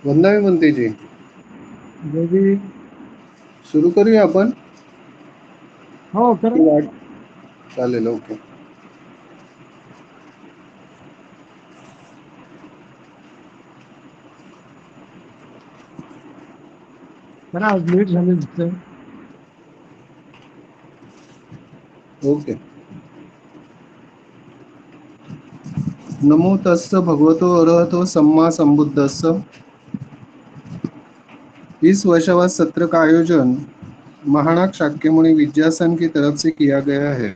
वंदा म्हणते जी देवी. सुरू करूया आपण. हो ती करा. वाट चालेल. ओके. करा आज लेट झाले दिसतंय. ओके. नमो तस्स भगवतो अरहतो सम्मा संबुद्धस्स। इस वर्षावास सत्र का आयोजन महानाक शाक्यमुनि विद्यासन की तरफ से किया गया है।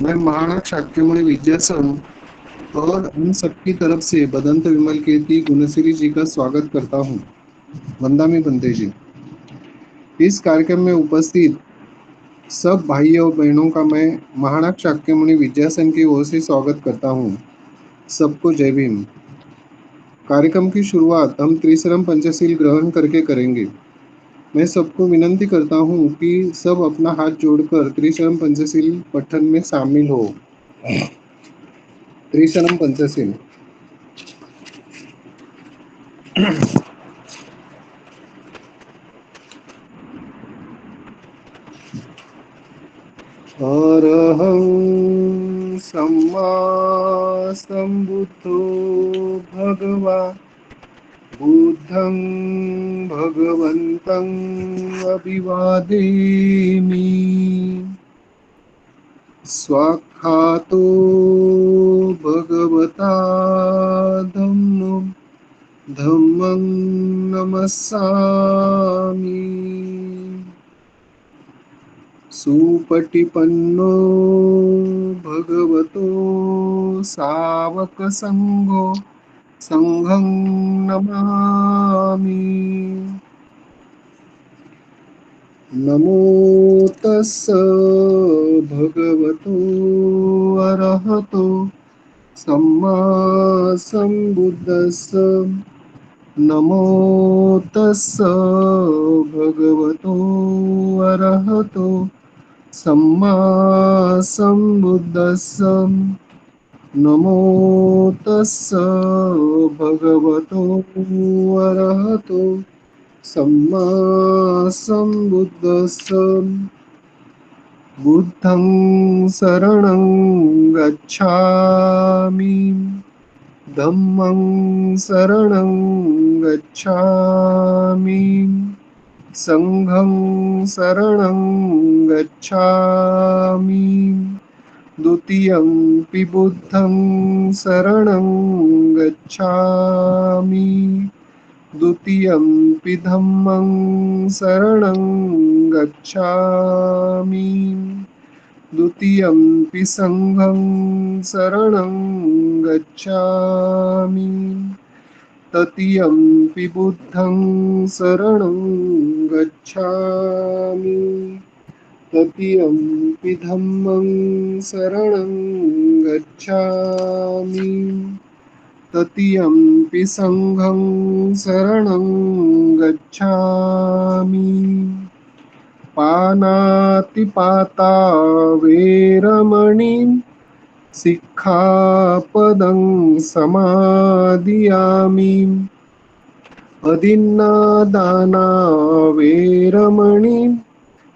मैं महानाक शाक्यमुनि विद्यासन और हम सबकी तरफ से बदंत विमल कीर्ति गुणश्री जी का स्वागत करता हूँ। वंदामी बंदे जी। इस कार्यक्रम में उपस्थित सब भाइयों और बहनों का मैं महानाक शाक्यमुनि विद्यासन की ओर से स्वागत करता हूँ। सबको जय भीम। कार्यक्रम की शुरुआत हम त्रिशरम पंचशील ग्रहण करके करेंगे। मैं सबको विनंती करता हूँ कि सब अपना हाथ जोड़कर त्रिशरम पंचशील पठन में शामिल हो। त्रिशरम पंचशील। अरहं सम्मा सम्बुद्धो भगवा बुद्धं भगवन्तं अभिवादेमि। स्वाक्षातो भगवता धम्मं नमस्सामि। सुपटिपन्नो भगवतो सावकसङ्घो संघं नमामि। नमो तस्स भगवतो अरहतो सम्मा सम्बुद्धस्स। नमो तस्स भगवतो अरहतो सम्मा सम्बुद्धस्स। नमो तस्स भगवतो अरहतो सम्मा सम्बुद्धस्स। बुद्धं शरणं गच्छामि। धम्मं शरणं गच्छामि। संघं शरणं गच्छामि। द्वितीयंपि बुद्धं शरणं गच्छामि। द्वितीयंपि धम्मं शरणं गच्छामि। द्वितीयंपि संघं शरणं गच्छामि। तृतीयंपि बुद्धं शरणं गच्छामि। तृतीयंपि धम्मं शरणं गच्छामि। तृतीयंपि संघं शरणं गच्छामि। पानातिपाता वेरमणि सिक्खापदं समादियामि। अदिन्नादाना वेरमणि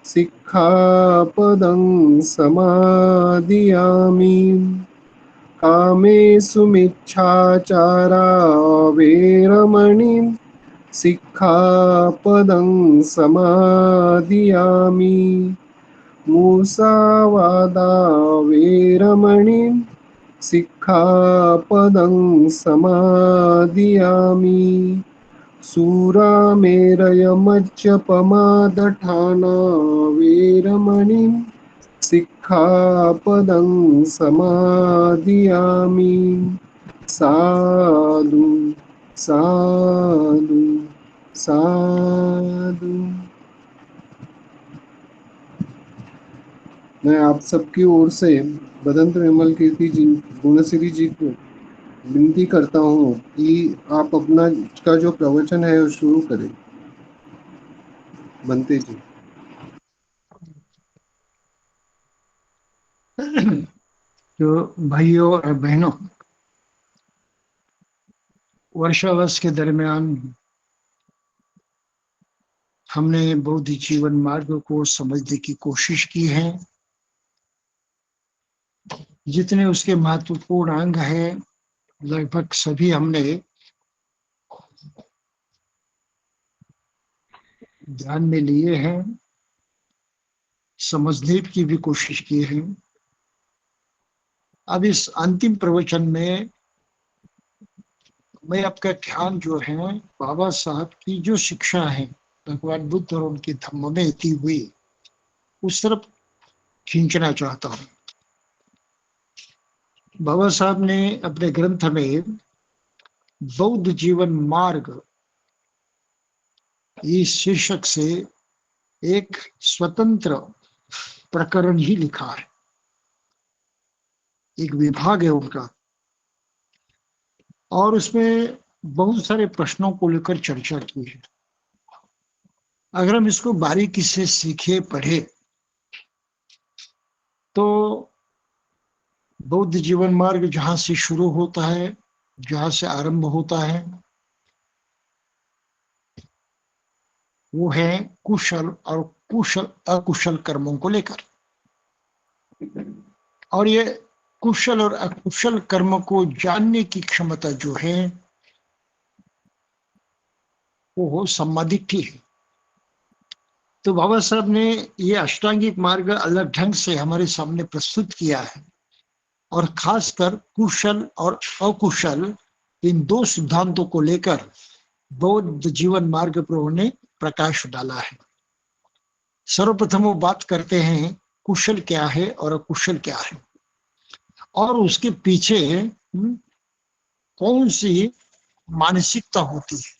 सिक्खापदं समादियामि। कामेषु मिच्छाचारा वेरमणि सिक्खापदं समादियामि। मुसावादा वेरमणि सिक्खापदं समादियामि। सुरामेरयमज्जपमादठाना वेरमणि सिक्खापदं समादियामि। साधु साधु साधु। मैं आप सबकी ओर से बदंत विमल कीर्ति जी गुणश्री जी को विनती करता हूँ कि आप अपना का जो प्रवचन है वो शुरू करें। बनते जी। तो भाइयों और बहनों, वर्षावस के दरमियान हमने बौद्ध जीवन मार्ग को समझने की कोशिश की है। जितने उसके महत्वपूर्ण अंग हैं लगभग सभी हमने ध्यान में लिए हैं, समझने की भी कोशिश की है। अब इस अंतिम प्रवचन में मैं आपका ध्यान जो है बाबा साहब की जो शिक्षा है भगवान बुद्ध और उनके धम्म में दी हुई उस तरफ खींचना चाहता हूँ। बाबा साहब ने अपने ग्रंथ में बौद्ध जीवन मार्ग इस शीर्षक से एक स्वतंत्र प्रकरण ही लिखा है, एक विभाग है उनका, और उसमें बहुत सारे प्रश्नों को लेकर चर्चा की है। अगर हम इसको बारीकी से सीखे पढ़े तो बौद्ध जीवन मार्ग जहां से शुरू होता है, जहां से आरंभ होता है, वो है कुशल और कुशल अकुशल कर्मों को लेकर। और ये कुशल और अकुशल कर्म को जानने की क्षमता जो है वो सम्मादिठी है। तो बाबा साहब ने ये अष्टांगिक मार्ग अलग ढंग से हमारे सामने प्रस्तुत किया है, और खासकर कुशल और अकुशल इन दो सिद्धांतों को लेकर बौद्ध जीवन मार्ग पर उन्होंने प्रकाश डाला है। सर्वप्रथम वो बात करते हैं कुशल क्या है और अकुशल क्या है, और उसके पीछे कौन सी मानसिकता होती है,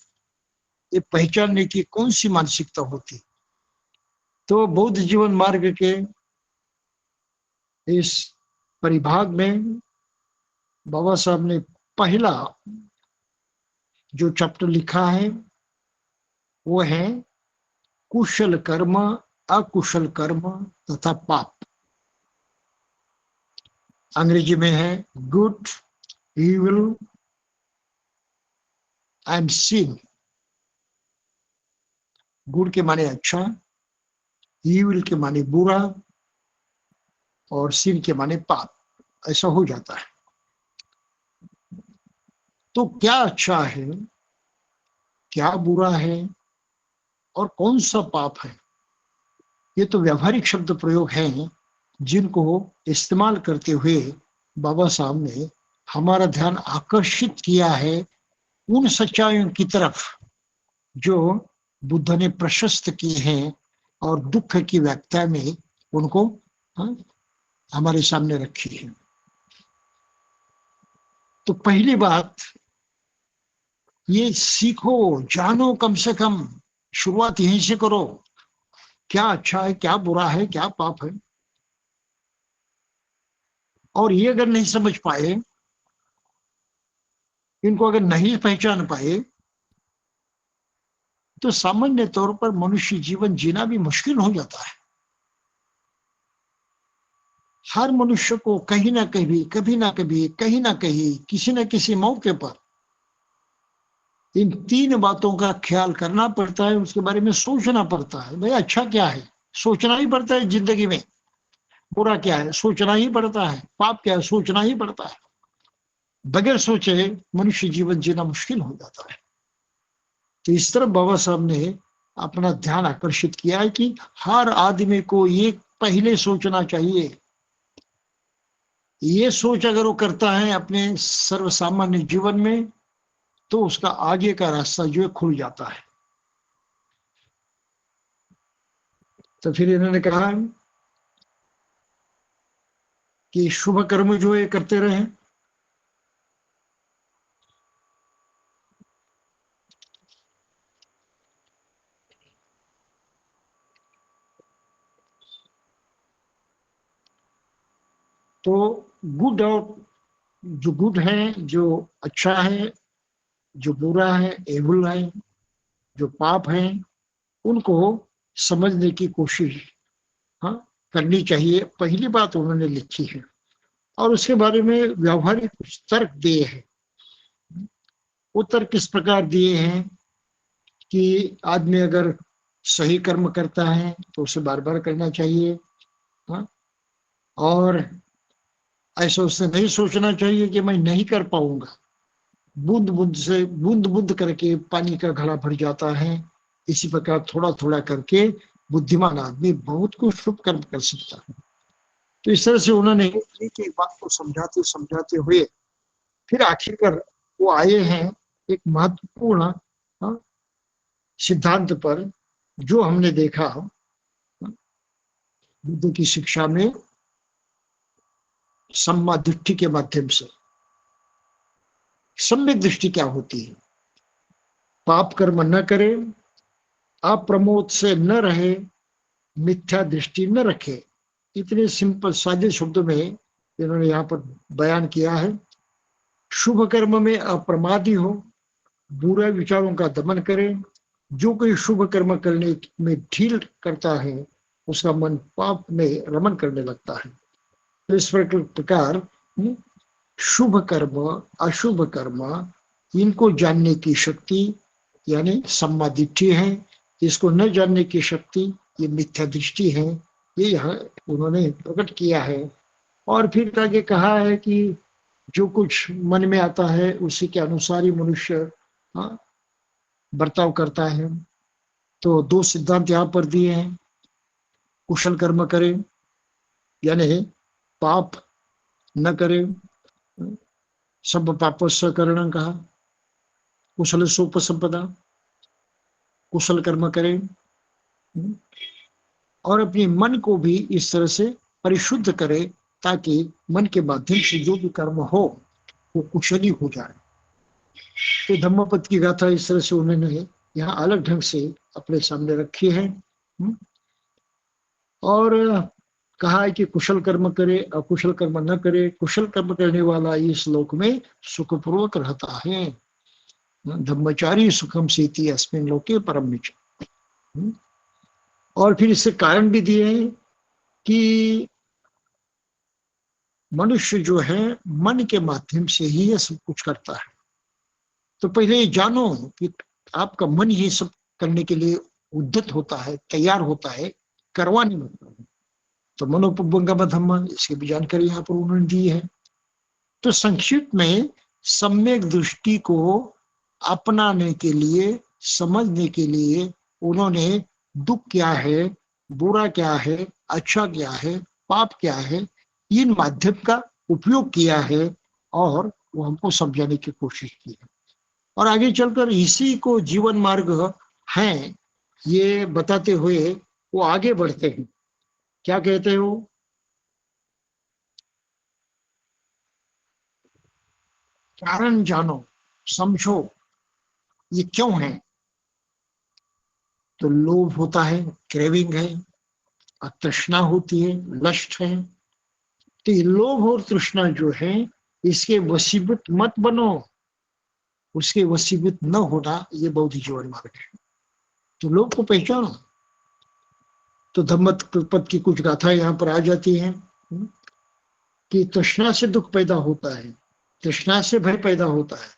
ये पहचानने की कौन सी मानसिकता होती है। तो बौद्ध जीवन मार्ग के इस परिभाग में बाबा साहब ने पहला जो चैप्टर लिखा है वो है कुशल कर्म, अकुशल कर्म तथा पाप। अंग्रेजी में है good, evil and sin. Good के माने अच्छा, इविल के माने बुरा, और सिन के माने पाप। ऐसा हो जाता है। तो क्या अच्छा है, क्या बुरा है, और कौन सा पाप है, ये तो व्यावहारिक शब्द प्रयोग हैं जिनको इस्तेमाल करते हुए बाबा साहब ने हमारा ध्यान आकर्षित किया है उन सच्चाइयों की तरफ जो बुद्ध ने प्रशस्त की हैं और दुख की व्याख्या में उनको हमारे सामने रखी है। तो पहली बात ये सीखो, जानो, कम से कम शुरुआत यहीं से करो, क्या अच्छा है, क्या बुरा है, क्या पाप है। और ये अगर नहीं समझ पाए, इनको अगर नहीं पहचान पाए, तो सामान्य तौर पर मनुष्य जीवन जीना भी मुश्किल हो जाता है। हर मनुष्य को कहीं ना कहीं, कभी ना कभी, कहीं ना कहीं, किसी न किसी मौके पर इन तीन बातों का ख्याल करना पड़ता है, उसके बारे में सोचना पड़ता है। भाई अच्छा क्या है, सोचना ही पड़ता है जिंदगी में। बुरा क्या है, सोचना ही पड़ता है। पाप क्या है, सोचना ही पड़ता है। बगैर सोचे मनुष्य जीवन जीना मुश्किल हो जाता है। तो इस तरह बाबा साहब ने अपना ध्यान आकर्षित किया है कि हर आदमी को ये पहले सोचना चाहिए। ये सोच अगर वो करता है अपने सर्वसामान्य जीवन में, तो उसका आगे का रास्ता जो है खुल जाता है। तो फिर इन्होंने कहा कि शुभ कर्म जो है करते रहे। तो गुड, और जो गुड है, जो अच्छा है, जो बुरा है, एवल है, जो पाप है, उनको समझने की कोशिश हाँ करनी चाहिए। पहली बात उन्होंने लिखी है, और उसके बारे में व्यावहारिक तर्क दिए हैं। उत्तर किस प्रकार दिए हैं कि आदमी अगर सही कर्म करता है तो उसे बार बार करना चाहिए, हाँ? और ऐसा उससे नहीं सोचना चाहिए कि मैं नहीं कर पाऊंगा। बूंद बूंद करके पानी का घड़ा भर जाता है। इसी प्रकार थोड़ा थोड़ा करके बुद्धिमान आदमी बहुत कुछ शुभ कर्म कर सकता है। तो इस तरह से उन्होंने एक एक बात को समझाते समझाते हुए फिर आखिरकार वो आए हैं एक महत्वपूर्ण, हाँ, सिद्धांत पर, जो हमने देखा बुद्ध की शिक्षा में सम्मा दृष्टि के माध्यम से। सम्यक दृष्टि क्या होती है? पाप कर्म न करे, अप्रमोद से न रहे, मिथ्या दृष्टि न रखे। इतने सिंपल सादे शब्दों में इन्होंने यहाँ पर बयान किया है। शुभ कर्म में अप्रमादी हो, बुरे विचारों का दमन करे। जो कोई शुभ कर्म करने में ढील करता है उसका मन पाप में रमन करने लगता है। तो इस प्रकार शुभ कर्म अशुभ कर्म इनको जानने की शक्ति यानी सम्मा दृष्टि है, इसको न जानने की शक्ति ये मिथ्या दृष्टि है। ये यहाँ उन्होंने प्रकट किया है। और फिर आगे कहा है कि जो कुछ मन में आता है उसी के अनुसार ही मनुष्य, हाँ, बर्ताव करता है। तो दो सिद्धांत यहाँ पर दिए हैं। कुशल कर्म करे यानी पाप न करे, सब पापस्य करणं कहा, कुशल सोपसंपदा, कुशल कर्म करे और अपने मन को भी इस तरह से परिशुद्ध करे ताकि मन के माध्यम से जो भी कर्म हो वो कुशली हो जाए। तो धम्मपद की गाथा इस तरह से उन्होंने यहाँ अलग ढंग से अपने सामने रखी है। और कहा है कि कुशल कर्म करे अकुशल कर्म न करे। कुशल कर्म करने वाला इस लोक में सुखपूर्वक रहता है। धम्मचारी सुखम सीति अस्मिन लोके परम मिच। और फिर इससे कारण भी दिए हैं कि मनुष्य जो है मन के माध्यम से ही यह सब कुछ करता है। तो पहले ये जानो कि आपका मन ही सब करने के लिए उद्यत होता है, तैयार होता है, करवाने लगता है। तो मनोपबंगम धम्म, इसकी भी जानकारी यहाँ पर उन्होंने दी है। तो संक्षिप्त में सम्यक दृष्टि को अपनाने के लिए, समझने के लिए उन्होंने दुख क्या है, बुरा क्या है, अच्छा क्या है, पाप क्या है, इन माध्यम का उपयोग किया है और वो हमको समझाने की कोशिश की है। और आगे चलकर इसी को जीवन मार्ग है ये बताते हुए वो आगे बढ़ते हैं। क्या कहते हो? कारण जानो, समझो ये क्यों है। तो लोभ होता है, क्रेविंग है, तृष्णा होती है, लस्ट है। तो ये लोभ और तृष्णा जो है इसके वशीभूत मत बनो, उसके वशीभूत न होना ये बौद्ध जीवन मार्ग है। तो लोभ को पहचानो। तो धम्मत पद की कुछ गाथा यहाँ पर आ जाती है कि तृष्णा से दुख पैदा होता है, तृष्णा से भय पैदा होता है।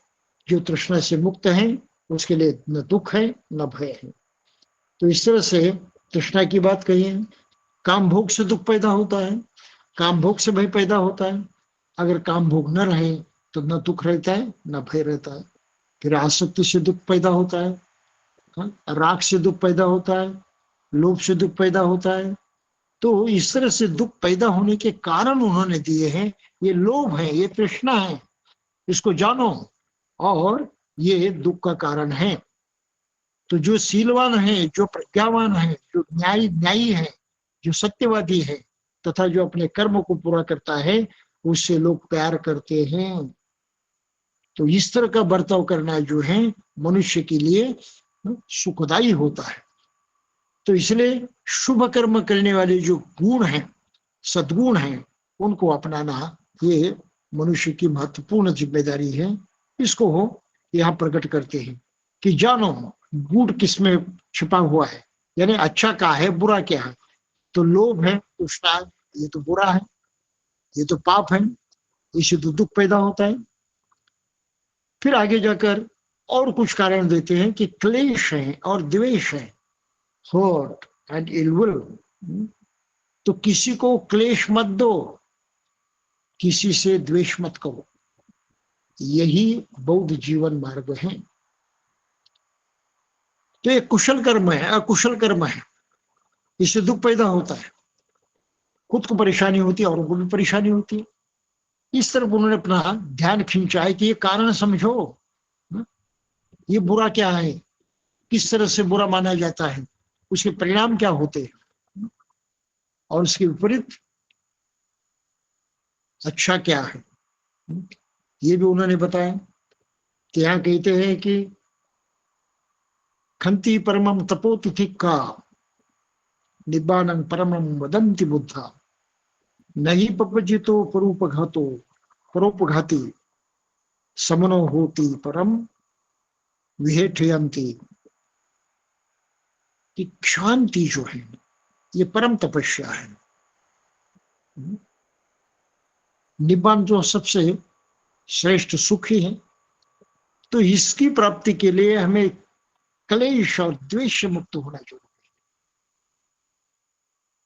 जो तृष्णा से मुक्त है उसके लिए न दुख है न भय है। तो इस तरह से तृष्णा की बात कही है। काम भोग से दुख पैदा होता है, काम भोग से भय पैदा होता है। अगर काम भोग न रहे तो न दुख रहता है न भय रहता है। फिर आसक्ति से दुख पैदा होता है, राग से दुख पैदा होता है, लोभ से दुख पैदा होता है। तो इस तरह से दुख पैदा होने के कारण उन्होंने दिए हैं। ये लोभ है, ये तृष्णा है, इसको जानो और ये दुख का कारण है। तो जो शीलवान है, जो प्रज्ञावान है, जो न्यायी है, जो सत्यवादी है तथा जो अपने कर्म को पूरा करता है उससे लोग प्यार करते हैं। तो इस तरह का बर्ताव करना जो है मनुष्य के लिए सुखदायी होता है। तो इसलिए शुभ कर्म करने वाले जो गुण हैं, सद्गुण हैं, उनको अपनाना ये मनुष्य की महत्वपूर्ण जिम्मेदारी है। इसको यहाँ प्रकट करते हैं कि जानो गुण किसमें छिपा हुआ है, यानी अच्छा क्या है, बुरा क्या है। तो लोभ है, तृष्णा, ये तो बुरा है, ये तो पाप है, इससे तो दुख पैदा होता है। फिर आगे जाकर और कुछ कारण देते हैं कि क्लेश है और द्वेष है, हर्ट एंड इल विल। तो किसी को क्लेश मत दो, किसी से द्वेष मत करो। यही बौद्ध जीवन मार्ग है। तो ये कुशल कर्म है, अकुशल कर्म है, इससे दुख पैदा होता है, खुद को परेशानी होती है, औरों को भी परेशानी होती है। इस तरफ उन्होंने अपना ध्यान खींचा है कि ये कारण समझो, ये बुरा क्या है, किस तरह से बुरा माना जाता है, उसके परिणाम क्या होते हैं, और उसके विपरीत अच्छा क्या है, ये भी उन्होंने बताया। तो यहाँ कहते हैं कि खंति परमम तपोतिथि का निब्बानं परमम वदंति बुद्धा, नहीं पपजितो परोपघाती समनो होती परम विहेठयंती। कि शांति जो है ये परम तपस्या है। निब्बान जो सबसे श्रेष्ठ सुख ही है। तो इसकी प्राप्ति के लिए हमें क्लेश और द्वेष से मुक्त होना जरूरी है।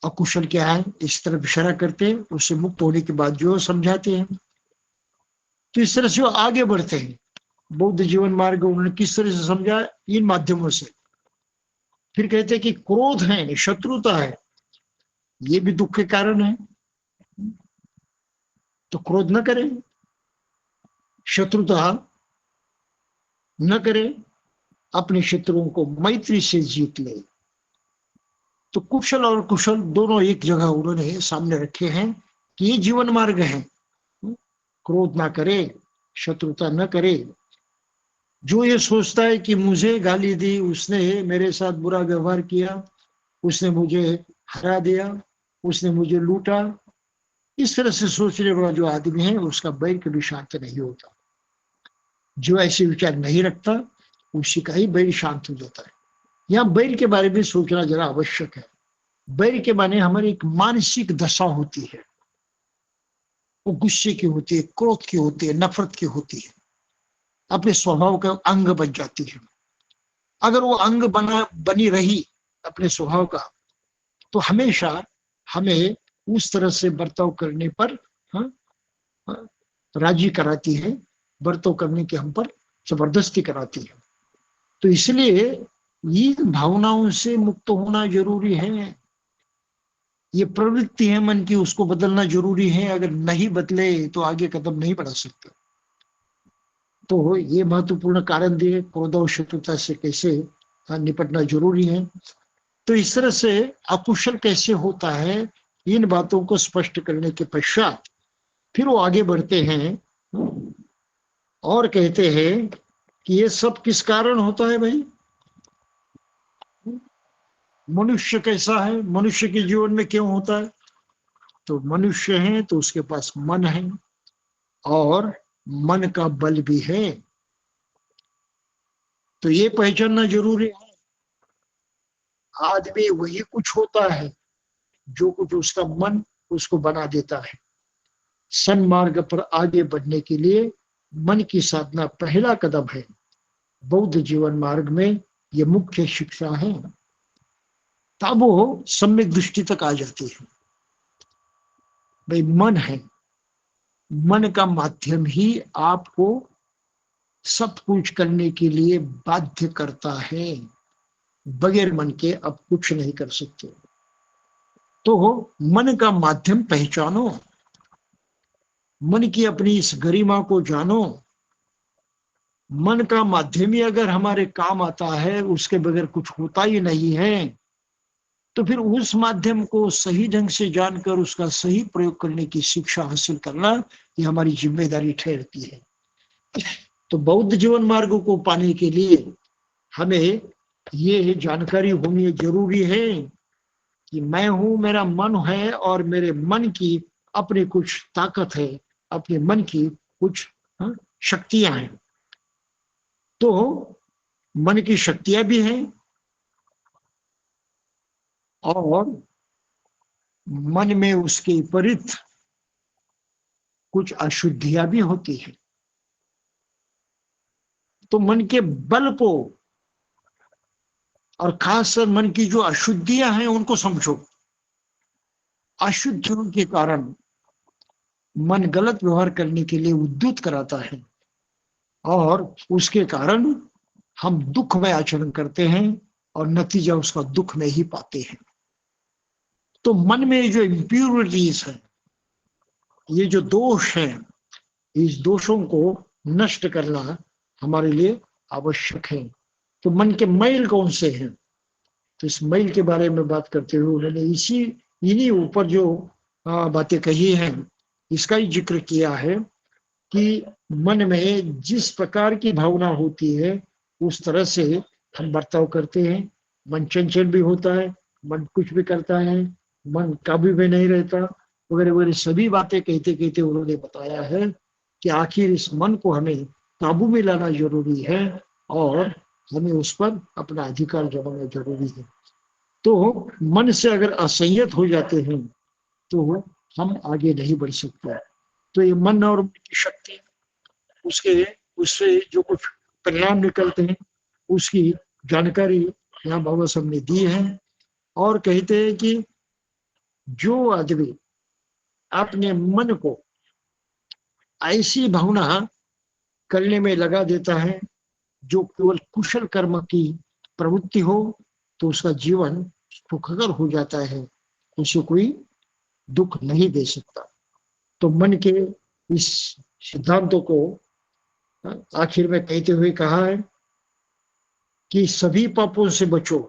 अकुशल क्या है इस तरफ इशारा करते हैं, उससे मुक्त होने के बाद जो समझाते हैं। तो इस तरह से वो आगे बढ़ते हैं। बौद्ध जीवन मार्ग उन्होंने किस तरह से समझा, इन माध्यमों से। फिर कहते हैं कि क्रोध है, शत्रुता है, ये भी दुख के कारण है। तो क्रोध न करें, शत्रुता न करें, अपने शत्रुओं को मैत्री से जीत ले। तो कुशल और कुशल दोनों एक जगह उन्होंने सामने रखे हैं कि ये जीवन मार्ग है। क्रोध ना करे, शत्रुता न करे। जो ये सोचता है कि मुझे गाली दी, उसने मेरे साथ बुरा व्यवहार किया, उसने मुझे हरा दिया, उसने मुझे लूटा, इस तरह से सोचने वाला जो आदमी है उसका बैर कभी शांत नहीं होता। जो ऐसे विचार नहीं रखता उसी का ही बैर शांत हो जाता है। यहाँ बैर के बारे में सोचना जरा आवश्यक है। बैर के माने हमारी एक मानसिक दशा होती है, वो गुस्से की होती है, क्रोध की होती है, नफरत की होती है, अपने स्वभाव का अंग बन जाती है। अगर वो अंग बनी रही अपने स्वभाव का, तो हमेशा हमें उस तरह से बर्ताव करने पर हाँ, हाँ, राजी कराती है, बर्ताव करने की हम पर जबरदस्ती कराती है। तो इसलिए इन भावनाओं से मुक्त होना जरूरी है। ये प्रवृत्ति है मन की, उसको बदलना जरूरी है। अगर नहीं बदले तो आगे कदम नहीं बढ़ा सकते। तो ये महत्वपूर्ण कारण दिए, क्रोध और शत्रुता से कैसे निपटना जरूरी है। तो इस तरह से अकुशल कैसे होता है, इन बातों को स्पष्ट करने के पश्चात फिर वो आगे बढ़ते हैं और कहते हैं कि ये सब किस कारण होता है भाई। मनुष्य कैसा है, मनुष्य के जीवन में क्यों होता है। तो मनुष्य है तो उसके पास मन है, और मन का बल भी है। तो ये पहचानना जरूरी है। आदमी वही कुछ होता है जो कुछ उसका मन उसको बना देता है। सन्मार्ग पर आगे बढ़ने के लिए मन की साधना पहला कदम है। बौद्ध जीवन मार्ग में ये मुख्य शिक्षा है। तब वो सम्यक दृष्टि तक आ जाती है। भाई मन है, मन का माध्यम ही आपको सब कुछ करने के लिए बाध्य करता है। बगैर मन के अब कुछ नहीं कर सकते। तो मन का माध्यम पहचानो, मन की अपनी इस गरिमा को जानो। मन का माध्यम ही अगर हमारे काम आता है, उसके बगैर कुछ होता ही नहीं है, तो फिर उस माध्यम को सही ढंग से जानकर उसका सही प्रयोग करने की शिक्षा हासिल करना ये हमारी जिम्मेदारी ठहरती है। तो बौद्ध जीवन मार्ग को पाने के लिए हमें ये जानकारी होनी जरूरी है कि मैं हूं, मेरा मन है, और मेरे मन की अपनी कुछ ताकत है, अपने मन की कुछ शक्तियां हैं। तो मन की शक्तियां भी हैं, और मन में उसके विपरीत कुछ अशुद्धियां भी होती है। तो मन के बल को और खासकर मन की जो अशुद्धियां हैं उनको समझो। अशुद्धियों के कारण मन गलत व्यवहार करने के लिए उद्युत कराता है और उसके कारण हम दुख में आचरण करते हैं और नतीजा उसका दुख में ही पाते हैं। तो मन में जो इम्प्योरिटीज है, ये जो दोष है, इस दोषों को नष्ट करना हमारे लिए आवश्यक है। तो मन के मैल कौन से हैं? तो इस मैल के बारे में बात करते हुए उन्होंने इन्हीं ऊपर जो बातें कही हैं इसका ही जिक्र किया है कि मन में जिस प्रकार की भावना होती है उस तरह से हम बर्ताव करते हैं। मन चंचल भी होता है, मन कुछ भी करता है, मन काबू में नहीं रहता, वगैरह वगैरह सभी बातें कहते कहते उन्होंने बताया है कि आखिर इस मन को हमें काबू में लाना जरूरी है और हमें उस पर अपना अधिकार जमाना जरूरी है। तो मन से अगर असंयत हो जाते हैं तो हम आगे नहीं बढ़ सकते। तो ये मन और मन की शक्ति, उससे जो कुछ परिणाम निकलते हैं उसकी जानकारी यहाँ बाबा साहब ने दी है और कहते हैं कि जो आदमी अपने मन को ऐसी भावना करने में लगा देता है जो केवल कुशल कर्म की प्रवृत्ति हो तो उसका जीवन सुखकर हो जाता है, उसे कोई दुख नहीं दे सकता। तो मन के इस सिद्धांतों को आखिर में कहते हुए कहा है कि सभी पापों से बचो,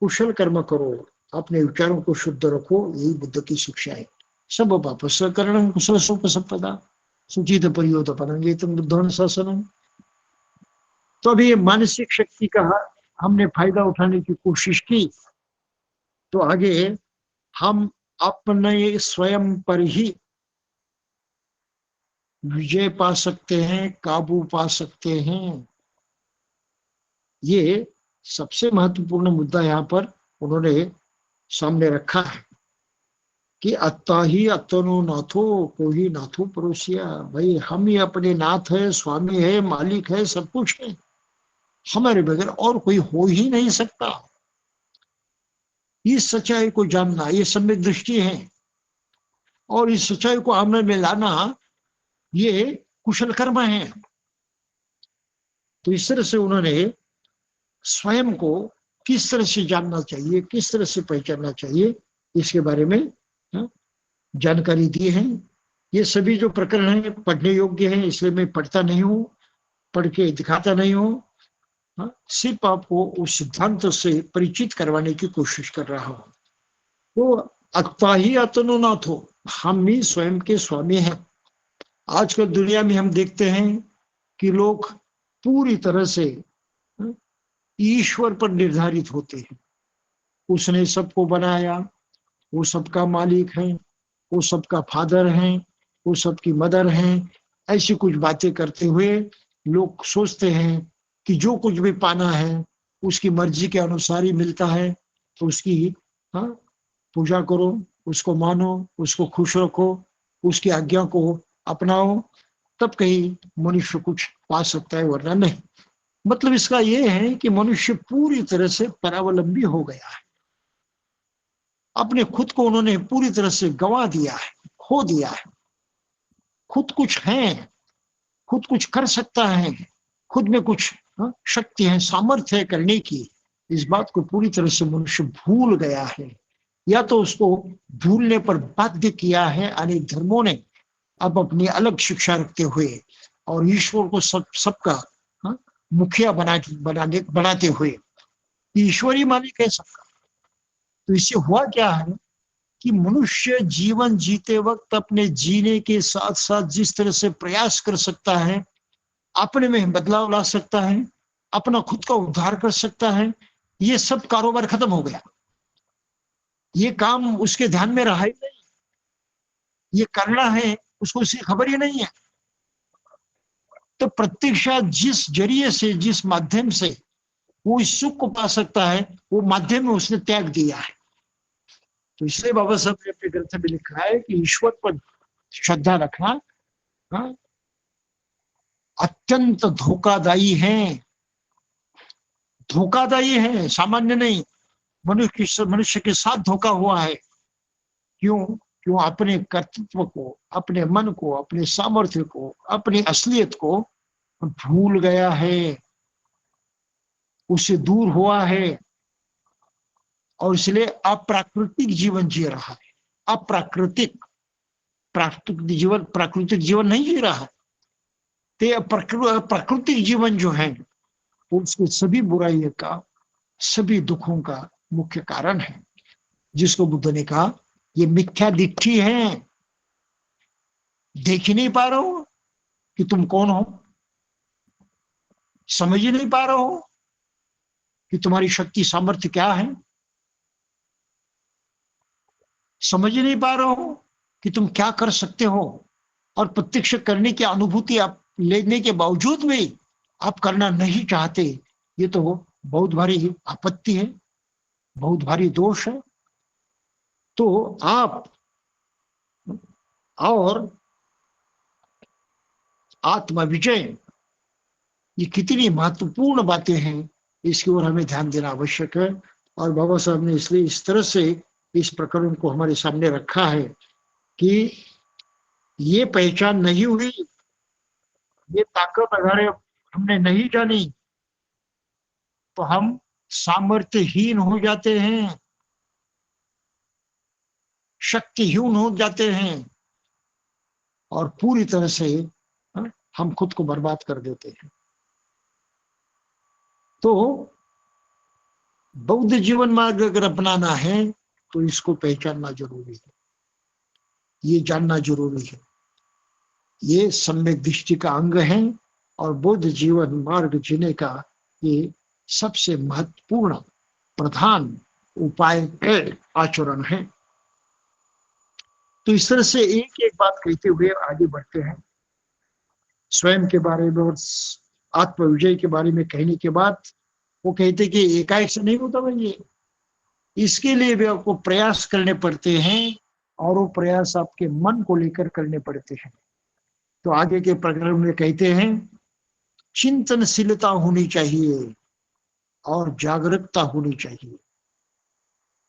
कुशल कर्म करो, अपने विचारों को शुद्ध रखो, यही बुद्ध की शिक्षा है। सब पाप सकरण कुशल सुख संपदा सुचित परियोत परंगेतम बुद्धं शासनम। तो अभी ये मानसिक शक्ति का हमने फायदा उठाने की कोशिश की, तो आगे हम अपने स्वयं पर ही विजय पा सकते हैं, काबू पा सकते हैं। ये सबसे महत्वपूर्ण मुद्दा यहाँ पर उन्होंने सामने रखा है कि अत्ता ही अत्तनो नाथो को ही नाथो परोसिया। भाई हम ही अपने नाथ है, स्वामी है, मालिक है, सब कुछ है, हमारे बगैर और कोई हो ही नहीं सकता। इस सच्चाई को जानना ये सम्यक दृष्टि है और इस सच्चाई को अमल में लाना ये कुशल कर्म है। तो इस तरह से उन्होंने स्वयं को किस तरह से जानना चाहिए, किस तरह से पहचानना चाहिए, इसके बारे में जानकारी दी है। ये सभी जो प्रकरण है पढ़ने योग्य है, इसलिए मैं पढ़ता नहीं हूँ, पढ़ के दिखाता नहीं हूँ, सिर्फ आपको उस सिद्धांत से परिचित करवाने की कोशिश कर रहा हूँ। तो अत्ता ही आत्मनाथ हो, हम ही स्वयं के स्वामी हैं। आजकल दुनिया में हम देखते हैं कि लोग पूरी तरह से ईश्वर पर निर्धारित होते हैं। उसने सबको बनाया, वो सबका मालिक है, वो सबका फादर है, वो सबकी मदर है। ऐसी कुछ बातें करते हुए लोग सोचते हैं कि जो कुछ भी पाना है उसकी मर्जी के अनुसार ही मिलता है, तो उसकी पूजा करो, उसको मानो, उसको खुश रखो, उसकी आज्ञा को अपनाओ, तब कहीं मनुष्य कुछ पा सकता है, वरना नहीं। मतलब इसका यह है कि मनुष्य पूरी तरह से परावलंबी हो गया है, अपने खुद को उन्होंने पूरी तरह से गंवा दिया है, खो दिया है। खुद कुछ है, खुद कुछ कर सकता है, खुद में कुछ शक्ति है, सामर्थ्य है करने की, इस बात को पूरी तरह से मनुष्य भूल गया है, या तो उसको भूलने पर बाध्य किया है अनेक धर्मों ने अब अपनी अलग शिक्षा रखते हुए और ईश्वर को सबका मुखिया बनाते हुए ईश्वरी मालिक है सबका। तो इससे हुआ क्या है कि मनुष्य जीवन जीते वक्त अपने जीने के साथ साथ जिस तरह से प्रयास कर सकता है, अपने में बदलाव ला सकता है, अपना खुद का उद्धार कर सकता है, ये सब कारोबार खत्म हो गया। ये काम उसके ध्यान में रहा ही नहीं, ये करना है उसको उसकी खबर ही नहीं है। तो प्रत्यक्षात जिस जरिए से, जिस माध्यम से वो इस सुख को पा सकता है, वो माध्यम में उसने त्याग दिया है। तो इसलिए बाबा साहब ने अपने ग्रंथ में लिखा है कि ईश्वर पर श्रद्धा रखना अत्यंत धोखादायी हैं, धोखादायी है, सामान्य नहीं। मनुष्य के साथ धोखा हुआ है। क्यों? क्यों? अपने कर्तृत्व को, अपने मन को, अपने सामर्थ्य को, अपनी असलियत को भूल गया है, उससे दूर हुआ है, और इसलिए अप्राकृतिक जीवन जी रहा है। अप्राकृतिक, प्राकृतिक जीवन नहीं जी रहा है। प्राकृतिक जीवन जो है वो उसके सभी बुराइयों का, सभी दुखों का मुख्य कारण है, जिसको बुद्ध ने कहा ये मिथ्या दिट्ठी है। देख ही नहीं पा रहे हो कि तुम कौन हो, समझ ही नहीं पा रहे हो कि तुम्हारी शक्ति सामर्थ्य क्या है, समझ ही नहीं पा रहे हो कि तुम क्या कर सकते हो, और प्रत्यक्ष करने की अनुभूति आप लेने के बावजूद भी आप करना नहीं चाहते। ये तो बहुत भारी आपत्ति है, बहुत भारी दोष है। तो आप और आत्मा विजय, ये कितनी महत्वपूर्ण बातें हैं, इसकी ओर हमें ध्यान देना आवश्यक है। और बाबा साहब ने इसलिए इस तरह से इस प्रकरण को हमारे सामने रखा है कि ये पहचान नहीं हुई, ये ताकत अगर हमने नहीं जानी, तो हम सामर्थ्यहीन हो जाते हैं, शक्तिहीन हो जाते हैं, और पूरी तरह से हम खुद को बर्बाद कर देते हैं। तो बौद्ध जीवन मार्ग अगर अपनाना है तो इसको पहचानना जरूरी है, ये जानना जरूरी है। ये सम्यक दृष्टि का अंग है, और बौद्ध जीवन मार्ग जीने का ये सबसे महत्वपूर्ण प्रधान उपाय है, आचरण है। तो इस तरह से एक एक बात कहते हुए आगे बढ़ते हैं। स्वयं के बारे में और आत्म विजय के बारे में कहने के बाद वो कहते कि एकाएक से नहीं होता भाई, ये इसके लिए भी आपको प्रयास करने पड़ते हैं, और वो प्रयास आपके मन को लेकर करने पड़ते हैं। तो आगे के प्रकरण में कहते हैं चिंतनशीलता होनी चाहिए और जागरूकता होनी चाहिए।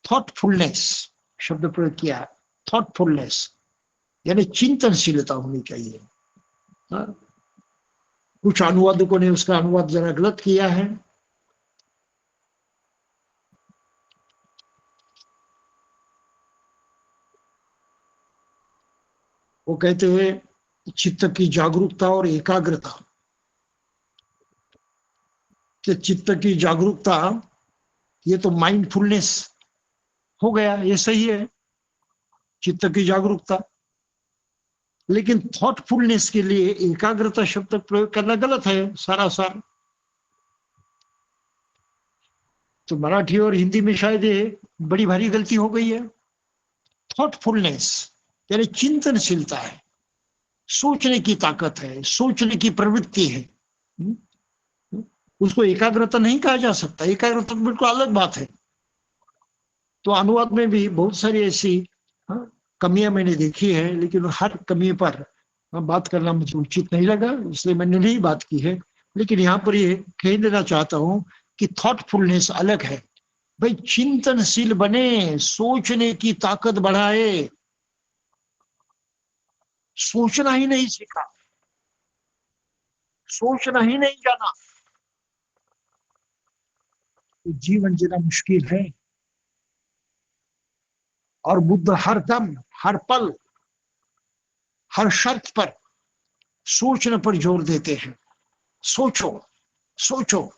थॉटफुलनेस शब्द प्रयोग किया, थॉटफुलनेस यानी चिंतनशीलता होनी चाहिए। हाँ? कुछ अनुवादकों ने उसका अनुवाद जरा गलत किया है। वो कहते हुए चित्त की जागरूकता और एकाग्रता, कि चित्त की जागरूकता ये तो माइंडफुलनेस हो गया, ये सही है, चित्त की जागरूकता। लेकिन थॉटफुलनेस के लिए एकाग्रता शब्द प्रयोग करना गलत है सारा सार। तो मराठी और हिंदी में शायद ये बड़ी भारी गलती हो गई है। थॉटफुलनेस यानी चिंतनशीलता है, सोचने की ताकत है, सोचने की प्रवृत्ति है। उसको एकाग्रता नहीं कहा जा सकता, एकाग्रता बिल्कुल अलग बात है। तो अनुवाद में भी बहुत सारी ऐसी कमियां मैंने देखी है, लेकिन हर कमी पर बात करना मुझे उचित नहीं लगा, इसलिए मैंने नहीं बात की है। लेकिन यहाँ पर ये कह देना चाहता हूं कि थॉटफुलनेस अलग है भाई, चिंतनशील बने, सोचने की ताकत बढ़ाए। सोचना ही नहीं सीखा, सोचना ही नहीं जाना, तो जीवन जीना मुश्किल है। और बुद्ध हर दम, हर पल, हर शर्त पर सोचने पर जोर देते हैं। सोचो, सोचो।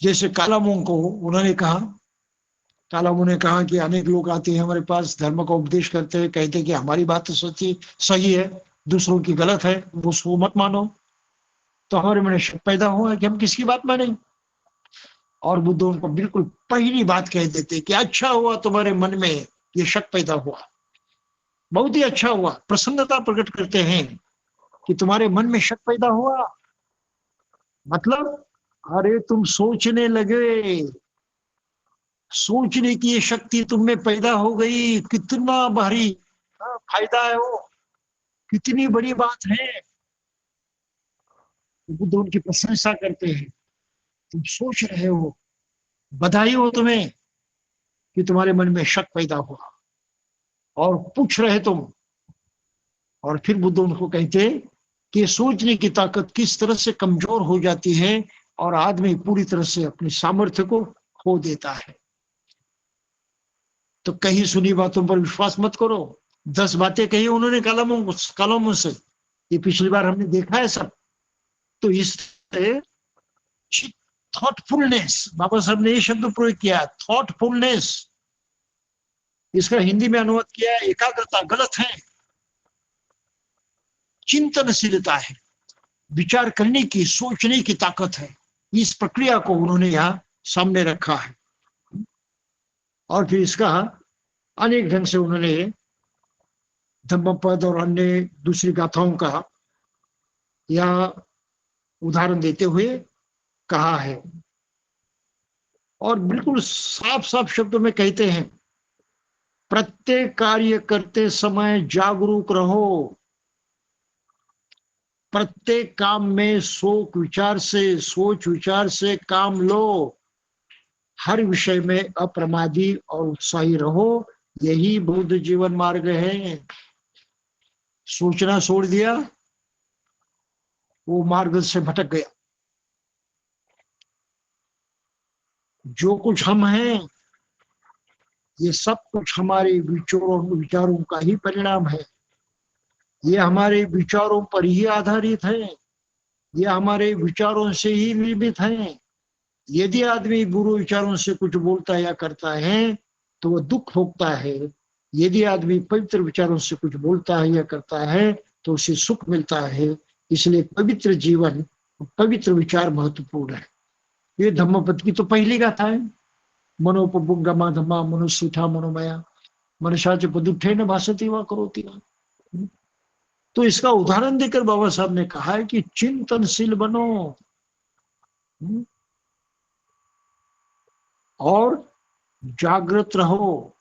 जैसे कालामुंह को उन्होंने कहा, कालामुंह ने कहा कि अनेक लोग आते हैं हमारे पास, धर्म का उपदेश करते हैं, कहते हैं कि हमारी बात तो सच्ची सही है, दूसरों की गलत है, वो सो मत मानो। तो हमारे मन में शक पैदा हुआ कि हम किसकी बात माने। और बुद्ध उनको बिल्कुल पहली बात कह देते कि अच्छा हुआ तुम्हारे मन में ये शक पैदा हुआ, बहुत ही अच्छा हुआ, प्रसन्नता प्रकट करते हैं कि तुम्हारे मन में शक पैदा हुआ। मतलब अरे तुम सोचने लगे, सोचने की ये शक्ति तुम में पैदा हो गई, कितना भारी फायदा है वो, कितनी बड़ी बात है। बुद्ध उनकी प्रशंसा करते हैं, तुम सोच रहे हो, बधाई हो तुम्हें कि तुम्हारे मन में शक पैदा हुआ, और पूछ रहे तुम। और फिर बुद्ध उनको कहते कि सोचने की ताकत किस तरह से कमजोर हो जाती है और आदमी पूरी तरह से अपनी सामर्थ्य को खो देता है। तो कहीं सुनी बातों पर विश्वास मत करो। 10 बातें कही उन्होंने कलमों से, ये पिछली बार हमने देखा है सब। तो इस थॉटफुलनेस, बाबा साहब ने ये शब्द प्रयोग किया, थॉटफुलनेस। इसका हिंदी में अनुवाद किया है एकाग्रता, गलत है, चिंतनशीलता है, विचार करने की, सोचने की ताकत है। इस प्रक्रिया को उन्होंने यहाँ सामने रखा है। और फिर इसका अनेक ढंग से उन्होंने धम्मपद और अन्य दूसरी गाथाओं का या उदाहरण देते हुए कहा है। और बिल्कुल साफ साफ शब्दों में कहते हैं, प्रत्येक कार्य करते समय जागरूक रहो, प्रत्येक काम में सोच विचार से काम लो, हर विषय में अप्रमादी और उत्साही रहो, यही बुद्ध जीवन मार्ग है। सोचना छोड़ दिया, वो मार्ग से भटक गया। जो कुछ हम हैं, ये सब कुछ हमारे विचारों का ही परिणाम है। ये हमारे विचारों पर ही आधारित है, ये हमारे विचारों से ही निर्मित है। यदि आदमी बुरे विचारों से कुछ बोलता या करता है तो वह दुख भोगता है। यदि आदमी पवित्र विचारों से कुछ बोलता है या करता है तो उसे सुख मिलता है। इसलिए पवित्र जीवन, पवित्र विचार महत्वपूर्ण है। ये धम्मपद की तो पहली गाथा है, मनोपबुंगमा धम्मा मनुष्यथा मनोमया मनुष्याच पदुठे न भाषति वा करोति। तो इसका उदाहरण देकर बाबा साहब ने कहा है कि चिंतनशील बनो और जागृत रहो।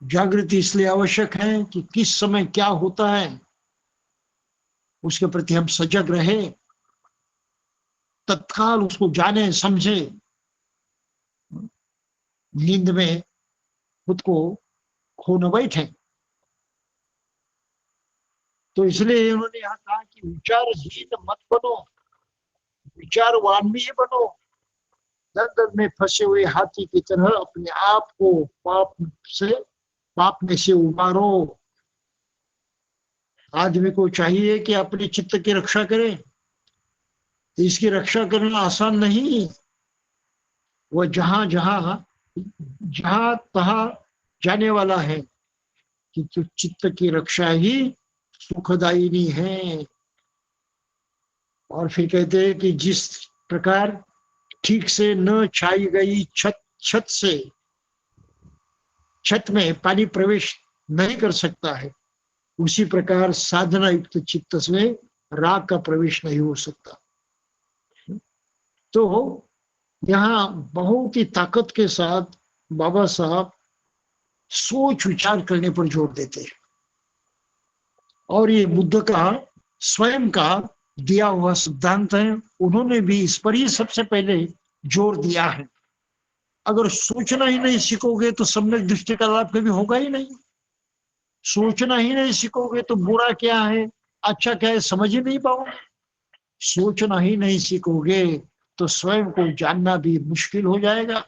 जागृति इसलिए आवश्यक है कि किस समय क्या होता है उसके प्रति हम सजग रहे, तत्काल उसको जाने समझे, नींद में खुद को खो न बैठे। तो इसलिए उन्होंने यहाँ कहा कि विचारहीन मत बनो, विचारवान भी बनो। दलदल में फंसे हुए हाथी की तरह अपने आप को पाप में से उबारो। आदमी को चाहिए कि अपने चित्त की रक्षा करे। इसकी रक्षा करना आसान नहीं। वह जहां तहां जाने वाला है, कि जो चित्त की रक्षा ही सुखदायिनी है। और फिर कहते हैं कि जिस प्रकार ठीक से न छाई गई छत में पानी प्रवेश नहीं कर सकता है, उसी प्रकार साधना युक्त चित्त में राग का प्रवेश नहीं हो सकता। तो यहाँ बहुत ही ताकत के साथ बाबा साहब सोच विचार करने पर जोर देते हैं। और ये बुद्ध का स्वयं का दिया हुआ सिद्धांत है। उन्होंने भी इस पर ही सबसे पहले जोर दिया है। अगर सोचना ही नहीं सीखोगे तो सम्यक दृष्टि का लाभ कभी होगा ही नहीं। सोचना ही नहीं सीखोगे तो बुरा क्या है, अच्छा क्या है, समझ ही नहीं पाओगे। सोचना ही नहीं सीखोगे तो स्वयं को जानना भी मुश्किल हो जाएगा।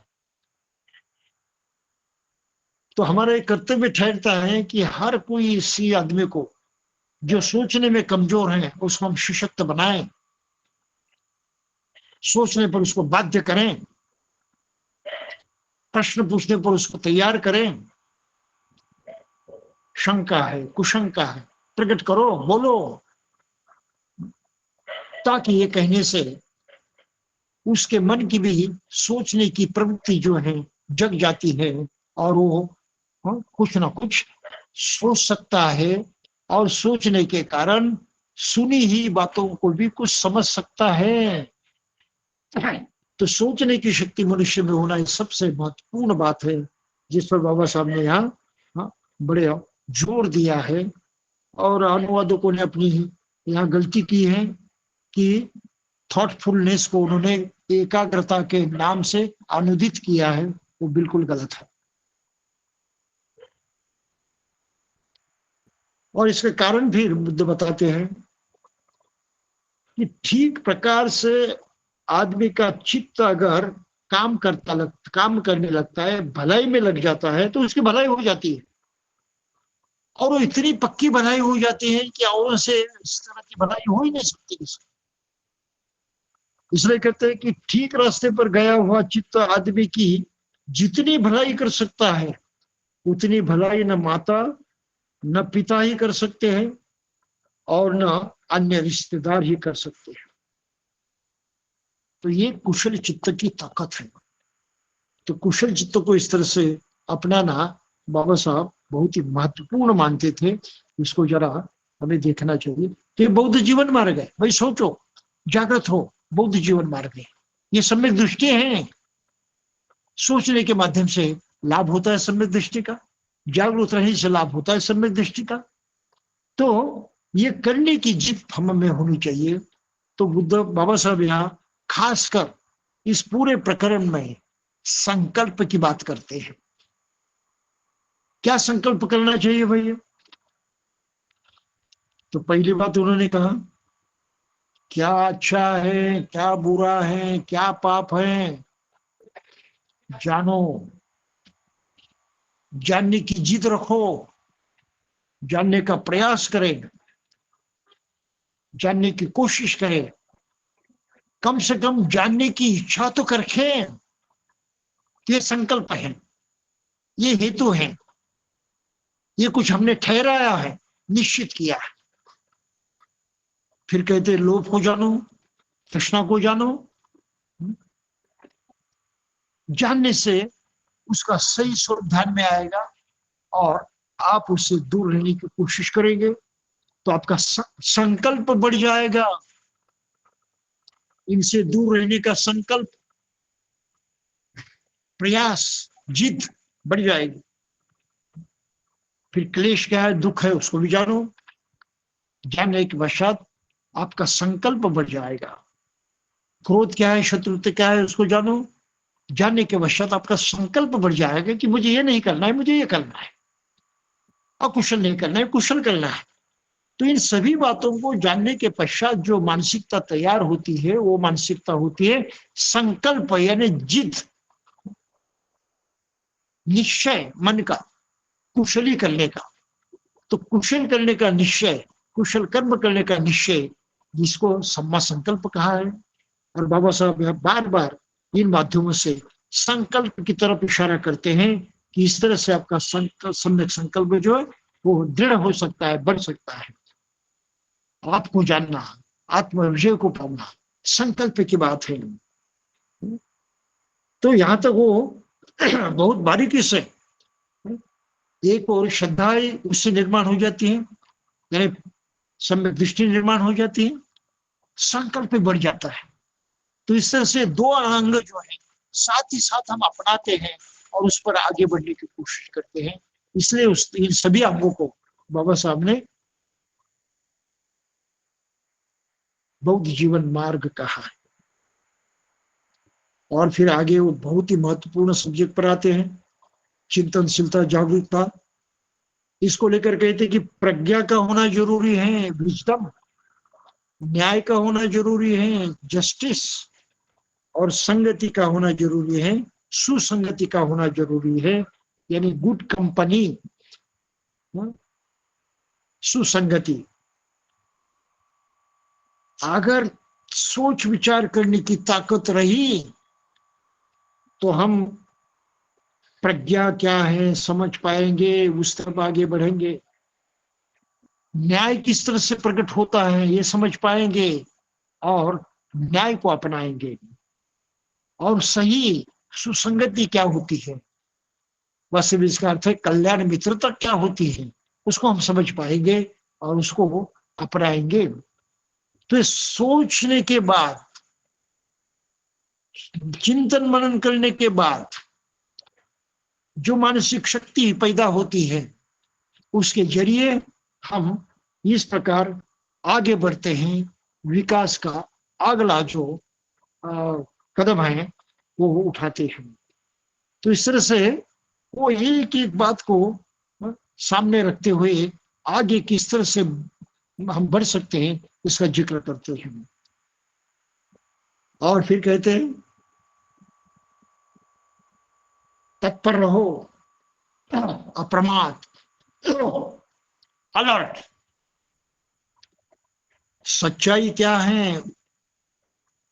तो हमारा एक कर्तव्य ठहरता है कि हर कोई इसी आदमी को जो सोचने में कमजोर है उसको हम सशक्त बनाएं, सोचने पर उसको बाध्य करें, प्रश्न पूछने पर उसको तैयार करें। शंका है, कुशंका है, प्रकट करो, बोलो, ताकि ये कहने से उसके मन की भी सोचने की प्रवृत्ति जो है जग जाती है और वो कुछ ना कुछ सोच सकता है। और सोचने के कारण सुनी ही बातों को भी कुछ समझ सकता है। तो सोचने की शक्ति मनुष्य में होना सबसे महत्वपूर्ण बात है, जिस पर बाबा साहब ने यहाँ बड़े जोर दिया है। और अनुवादकों ने अपनी यहाँ गलती की है कि थॉटफुलनेस को उन्होंने एकाग्रता के नाम से अनुदित किया है, वो बिल्कुल गलत है। और इसके कारण भी बुद्ध बताते हैं कि ठीक प्रकार से आदमी का चित्त अगर काम करने लगता है, भलाई में लग जाता है, तो उसकी भलाई हो जाती है। और वो इतनी पक्की भलाई हो जाती है कि और से इस तरह की भलाई हो ही नहीं सकती किसी। इसलिए कहते हैं कि ठीक रास्ते पर गया हुआ चित्त आदमी की जितनी भलाई कर सकता है, उतनी भलाई न माता न पिता ही कर सकते हैं और न अन्य रिश्तेदार ही कर सकते हैं। तो ये कुशल चित्त की ताकत है। तो कुशल चित्त को इस तरह से अपनाना बाबा साहब बहुत ही महत्वपूर्ण मानते थे। इसको जरा हमें देखना चाहिए कि बौद्ध जीवन मार्ग है। भाई सोचो, जागृत हो, बौद्ध जीवन मार्ग है, ये सम्यक दृष्टि है। सोचने के माध्यम से लाभ होता है सम्यक दृष्टि का, जागरूक रहने से लाभ होता है सम्यक दृष्टि का। तो ये करने की जिद हम में होनी चाहिए। तो बुद्ध बाबा साहब यहाँ खासकर इस पूरे प्रकरण में संकल्प की बात करते हैं। क्या संकल्प करना चाहिए भैया? तो पहली बात उन्होंने कहा, क्या अच्छा है, क्या बुरा है, क्या पाप है, जानो, जानने की जिद रखो, जानने का प्रयास करें, जानने की कोशिश करें, कम से कम जानने की इच्छा तो रखें। ये संकल्प है, ये हेतु है, ये कुछ हमने ठहराया है, निश्चित किया है। फिर कहते लोभ को जानो, तृष्णा को जानो। जानने से उसका सही स्वरूप ध्यान में आएगा और आप उससे दूर रहने की कोशिश करेंगे, तो आपका संकल्प बढ़ जाएगा। इनसे दूर रहने का संकल्प, प्रयास, जिद बढ़ जाएगी। फिर क्लेश क्या है, दुख है, उसको भी जानो। जानने के पश्चात आपका संकल्प बढ़ जाएगा। क्रोध क्या है, शत्रुता क्या है, उसको जानो। जानने के पश्चात आपका संकल्प बढ़ जाएगा कि मुझे ये नहीं करना है, मुझे ये करना है। अकुशल नहीं करना है, कुशल करना है। तो इन सभी बातों को जानने के पश्चात जो मानसिकता तैयार होती है, वो मानसिकता होती है संकल्प, यानी जिद, निश्चय मन का, कुशली करने का। तो कुशल करने का निश्चय, कुशल कर्म करने का निश्चय, जिसको सम्मा संकल्प कहा है। और बाबा साहब यह बार बार इन माध्यमों से संकल्प की तरफ इशारा करते हैं कि इस तरह से आपका सम्यक संकल्प जो है वो दृढ़ हो सकता है, बढ़ सकता है। आपको जानना, आत्मविजय को पाना, संकल्प की बात है। तो यहां तक वो बहुत बारीकी से एक और श्रद्धा उससे निर्माण हो जाती है, यानी सम्यक दृष्टि निर्माण हो जाती है, संकल्प बढ़ जाता है। तो इस तरह से दो अंग जो है साथ ही साथ हम अपनाते हैं और उस पर आगे बढ़ने की कोशिश करते हैं। इसलिए इन सभी अंगों को बाबा साहब ने बौद्ध जीवन मार्ग कहा है। और फिर आगे वो बहुत ही महत्वपूर्ण सब्जेक्ट पर आते हैं, चिंतनशीलता, जागरूकता। इसको लेकर कहते कि प्रज्ञा का होना जरूरी है, विजडम, न्याय का होना जरूरी है, जस्टिस, और संगति का होना जरूरी है, सुसंगति का होना जरूरी है, यानी गुड कंपनी, सुसंगति। अगर सोच विचार करने की ताकत रही तो हम प्रज्ञा क्या है समझ पाएंगे, उस तरफ आगे बढ़ेंगे। न्याय किस तरह से प्रकट होता है ये समझ पाएंगे और न्याय को अपनाएंगे। और सही सुसंगति क्या होती है, वास्तविक इसका अर्थ है कल्याण मित्रता क्या होती है, उसको हम समझ पाएंगे और उसको अपनाएंगे। तो इस सोचने के बाद, चिंतन मनन करने के बाद जो मानसिक शक्ति पैदा होती है, उसके जरिए हम इस प्रकार आगे बढ़ते हैं, विकास का अगला जो कदम है वो उठाते हैं। तो इस तरह से वो एक एक बात को सामने रखते हुए आगे किस तरह से हम बढ़ सकते हैं इसका जिक्र करते हैं। और फिर कहते हैं तत्पर रहो, अप्रमाद, अलर्ट। सच्चाई क्या है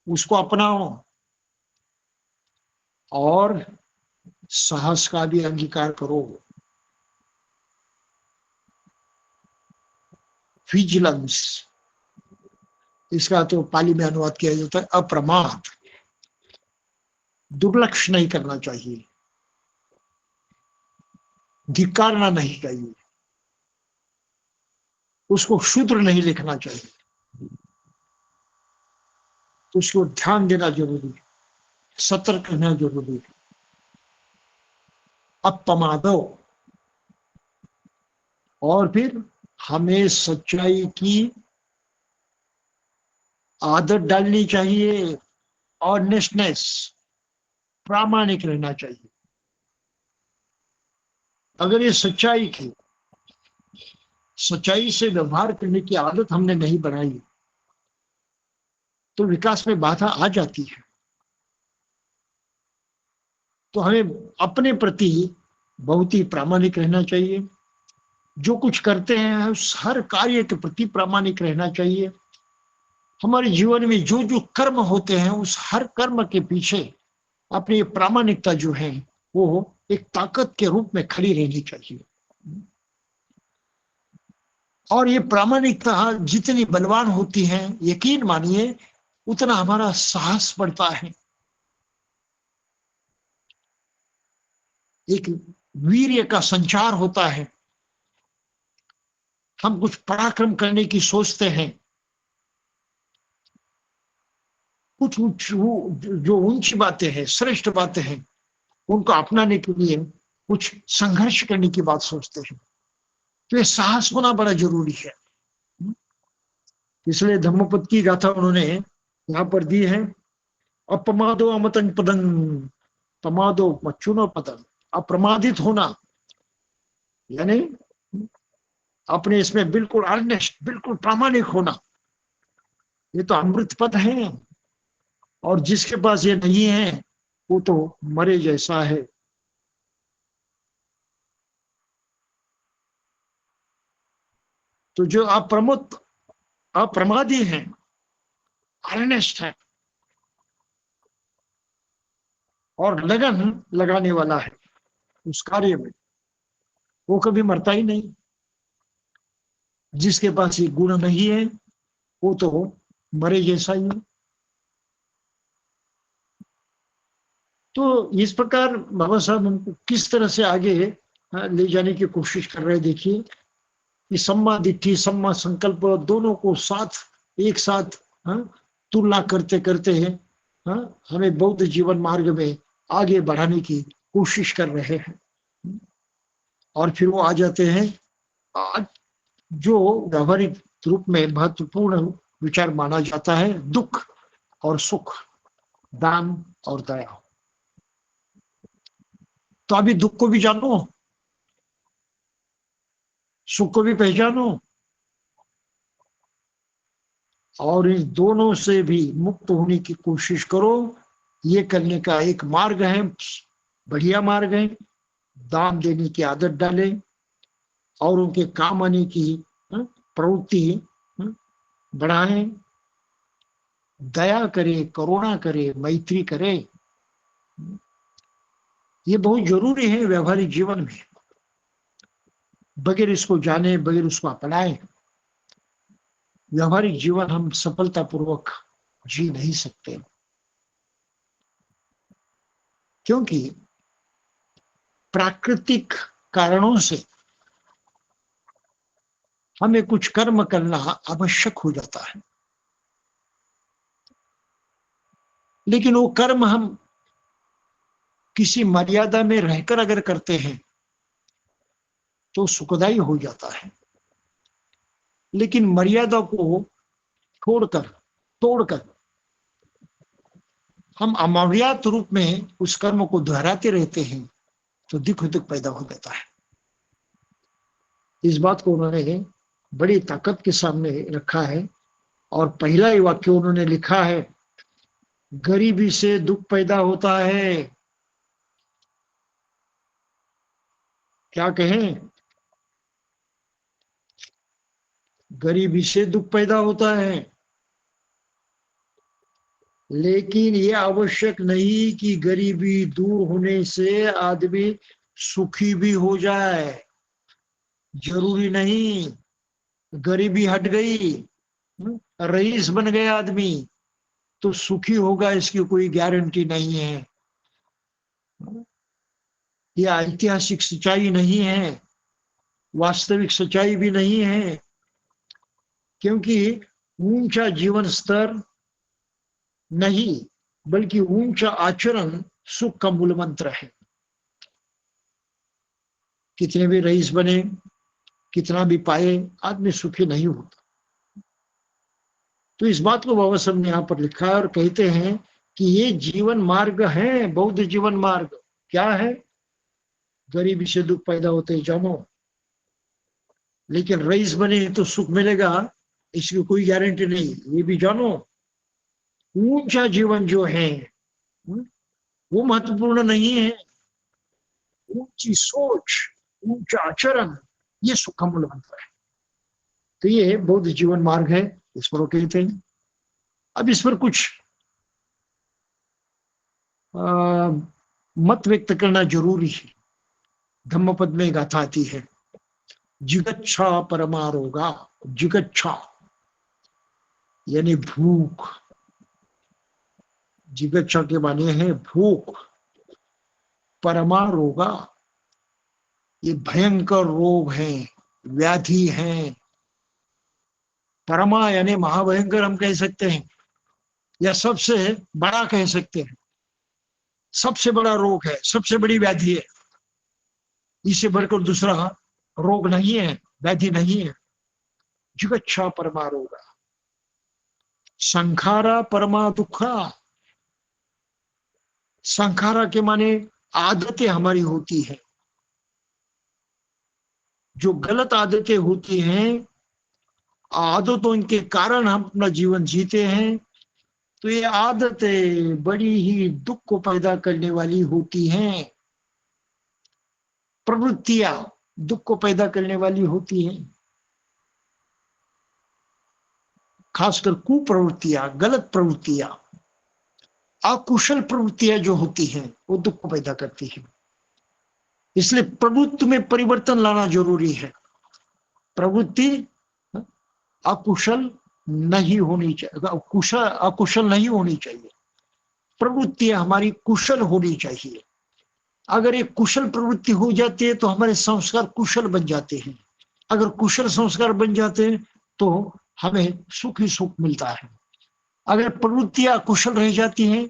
उसको अपनाओ और साहस का भी अंगीकार करो। विजिलेंस, इसका तो पाली में अनुवाद किया जाता है अप्रमाद। दुर्लक्ष्य नहीं करना चाहिए, धिक्कारना नहीं चाहिए, उसको क्षुद्र नहीं लिखना चाहिए, तो उसको ध्यान देना जरूरी है, सतर्क रहना जरूरी है। अपमादो, और फिर हमें सच्चाई की आदत डालनी चाहिए, ऑनेस्टनेस, प्रामाणिक रहना चाहिए। अगर ये सच्चाई से व्यवहार करने की आदत हमने नहीं बनाई तो विकास में बाधा आ जाती है। तो हमें अपने प्रति बहुत ही प्रामाणिक रहना चाहिए। जो कुछ करते हैं उस हर कार्य के प्रति प्रामाणिक रहना चाहिए। हमारे जीवन में जो जो कर्म होते हैं उस हर कर्म के पीछे अपनी प्रामाणिकता जो है वो एक ताकत के रूप में खड़ी रहनी चाहिए। और ये प्रामाणिकता जितनी बलवान होती है, यकीन मानिए उतना हमारा साहस बढ़ता है, एक वीर्य का संचार होता है। हम कुछ पराक्रम करने की सोचते हैं, कुछ जो ऊंची बातें हैं, श्रेष्ठ बातें हैं, उनको अपनाने के लिए कुछ संघर्ष करने की बात सोचते हैं। तो ये साहस होना बड़ा जरूरी है। इसलिए धम्मपद की गाथा उन्होंने यहां पर दी है, अपमादो अमतं पदं प्रमादो मच्चुनो पदं। अप्रमादित होना यानी अपने इसमें बिल्कुल ऑनेस्ट, बिल्कुल प्रामाणिक होना, ये तो अमृत पद है। और जिसके पास ये नहीं है वो तो मरे जैसा है। तो जो अप्रमादी है, ऑनेस्ट है और लगन लगाने वाला है उस कार्य में, वो कभी मरता ही नहीं। जिसके पास ये गुण नहीं है वो तो मरे जैसा ही है। तो इस प्रकार बाबा साहब हमको किस तरह से आगे ले जाने की कोशिश कर रहे हैं। देखिए कि सम्मा दिट्ठी, सम्मा संकल्प दोनों को एक साथ तुलना करते करते हैं हमें बौद्ध जीवन मार्ग में आगे बढ़ाने की कोशिश कर रहे हैं। और फिर वो आ जाते हैं आज जो व्यवहारिक रूप में महत्वपूर्ण विचार माना जाता है, दुख और सुख, दान और दया। तो अभी दुख को भी जानो, सुख को भी पहचानो, और इन दोनों से भी मुक्त होने की कोशिश करो। ये करने का एक मार्ग है, बढ़िया मार्ग है। दान देने की आदत डालें और उनके काम आने की प्रवृत्ति बढ़ाएं। दया करे, करुणा करे, मैत्री करे। ये बहुत जरूरी है व्यवहारिक जीवन में। बगैर इसको जाने, बगैर उसको अपनाए व्यवहारिक जीवन हम सफलतापूर्वक जी नहीं सकते। क्योंकि प्राकृतिक कारणों से हमें कुछ कर्म करना आवश्यक हो जाता है, लेकिन वो कर्म हम किसी मर्यादा में रहकर अगर करते हैं तो सुखदायी हो जाता है। लेकिन मर्यादा को छोड़कर, तोड़कर हम अमर्याद रूप में उस कर्म को दोहराते रहते हैं तो दुख पैदा हो जाता है। इस बात को उन्होंने बड़ी ताकत के सामने रखा है और पहला ही वाक्य उन्होंने लिखा है, गरीबी से दुख पैदा होता है। क्या कहें? गरीबी से दुख पैदा होता है, लेकिन ये आवश्यक नहीं कि गरीबी दूर होने से आदमी सुखी भी हो जाए। जरूरी नहीं। गरीबी हट गई, रईस बन गया आदमी तो सुखी होगा, इसकी कोई गारंटी नहीं है। यह ऐतिहासिक सच्चाई नहीं है, वास्तविक सच्चाई भी नहीं है, क्योंकि ऊंचा जीवन स्तर नहीं बल्कि ऊंचा आचरण सुख का मूल मंत्र है। कितने भी रईस बने, कितना भी पाए, आदमी सुखी नहीं होता। तो इस बात को बाबा साहब ने यहाँ पर लिखा है और कहते हैं कि ये जीवन मार्ग है, बौद्ध जीवन मार्ग। क्या है? गरीबी से दुख पैदा होते हैं, जानो, लेकिन रईस बने तो सुख मिलेगा, इसकी कोई गारंटी नहीं, ये भी जानो। ऊंचा जीवन जो है वो महत्वपूर्ण नहीं है, ऊंची सोच, ऊंचा आचरण, ये सुख का मूल मंत्र है। तो ये बौद्ध जीवन मार्ग है, इस पर वो कहते हैं। अब इस पर कुछ मत व्यक्त करना जरूरी है। धम्मपद में गाथा आती है, जिगच्छा परमारोगा। जिगच्छा यानी भूख, जिगच्छा के माने है भूख। परमारोगा ये भयंकर रोग है, व्याधि है। परमा यानी महाभयंकर हम कह सकते हैं, या सबसे बड़ा कह सकते हैं। सबसे बड़ा रोग है, सबसे बड़ी व्याधि है, इससे बढ़कर दूसरा रोग नहीं है, व्याधि नहीं है। जिगच्छा परमा रोगा। संखारा परमा दुखा। संखारा के माने आदतें हमारी होती है, जो गलत आदतें होती हैं, आदतों के कारण हम अपना जीवन जीते हैं, तो ये आदतें बड़ी ही दुख को पैदा करने वाली होती हैं। प्रवृत्तियां दुख को पैदा करने वाली होती हैं, खासकर कुप्रवृत्तियां, गलत प्रवृत्तियां, अकुशल प्रवृत्तियां जो होती हैं वो दुख को पैदा करती हैं। इसलिए प्रवृत्ति में परिवर्तन लाना जरूरी है। प्रवृत्ति अकुशल नहीं होनी चाहिए, अकुशल नहीं होनी चाहिए। प्रवृत्तियां हमारी कुशल होनी चाहिए। अगर एक कुशल प्रवृत्ति हो जाती है तो हमारे संस्कार कुशल बन जाते हैं। अगर कुशल संस्कार बन जाते हैं तो हमें सुख ही सुख मिलता है। अगर प्रवृत्तियां कुशल रह जाती हैं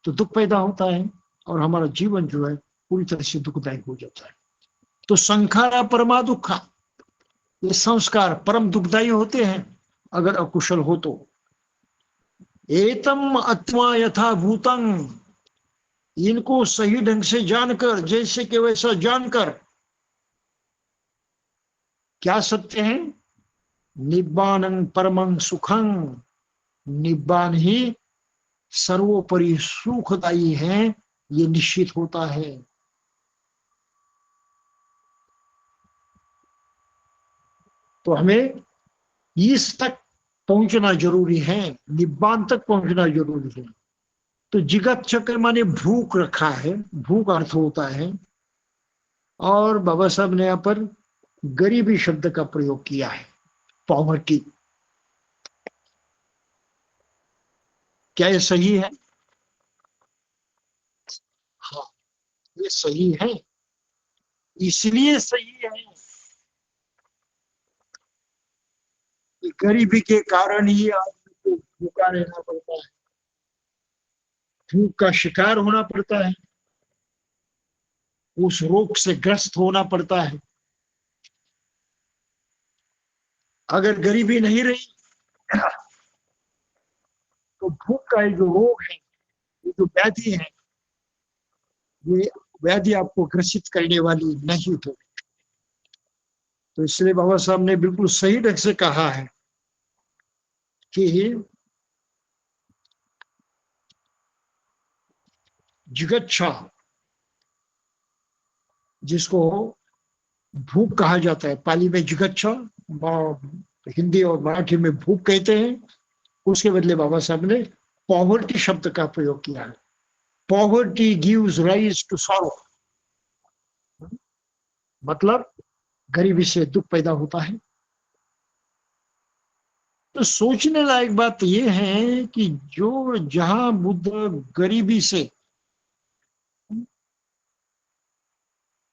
तो दुख पैदा होता है और हमारा जीवन जो है पूरी तरह से दुखदायी हो जाता है। तो संखारा परमा दुखा, ये संस्कार परम दुखदायी होते हैं अगर अकुशल हो तो। एतम आत्मा यथा भूतं, इनको सही ढंग से जानकर, जैसे कि वैसा जानकर, क्या सत्य है? निब्बानं परमं सुखं, निब्बान ही सर्वोपरि सुखदायी है, ये निश्चित होता है। तो हमें इस तक पहुंचना जरूरी है, निब्बान तक पहुंचना जरूरी है। तो जिगत चक्र माने भूख रखा है, भूख अर्थ होता है। और बाबा साहब ने यहाँ पर गरीबी शब्द का प्रयोग किया है, पॉवर्टी। क्या ये सही है? हाँ, ये सही है। इसलिए सही है कि गरीबी के कारण ही आदमी को भूखा रहना पड़ता है, भूख का शिकार होना पड़ता है, उस रोग से ग्रस्त होना पड़ता है। अगर गरीबी नहीं रही तो भूख का ये जो रोग है, ये जो व्याधि है, ये व्याधि आपको ग्रसित करने वाली नहीं हो। तो इसलिए बाबा साहब ने बिल्कुल सही ढंग से कहा है कि जिगच्छा, जिसको भूख कहा जाता है, पाली में जिगच्छा, हिंदी और मराठी में भूख कहते हैं, उसके बदले बाबा साहब ने पॉवर्टी शब्द का प्रयोग किया है। Poverty gives rise to sorrow, मतलब गरीबी से दुख पैदा होता है। तो सोचने लायक बात यह है कि जो जहां बुद्ध गरीबी से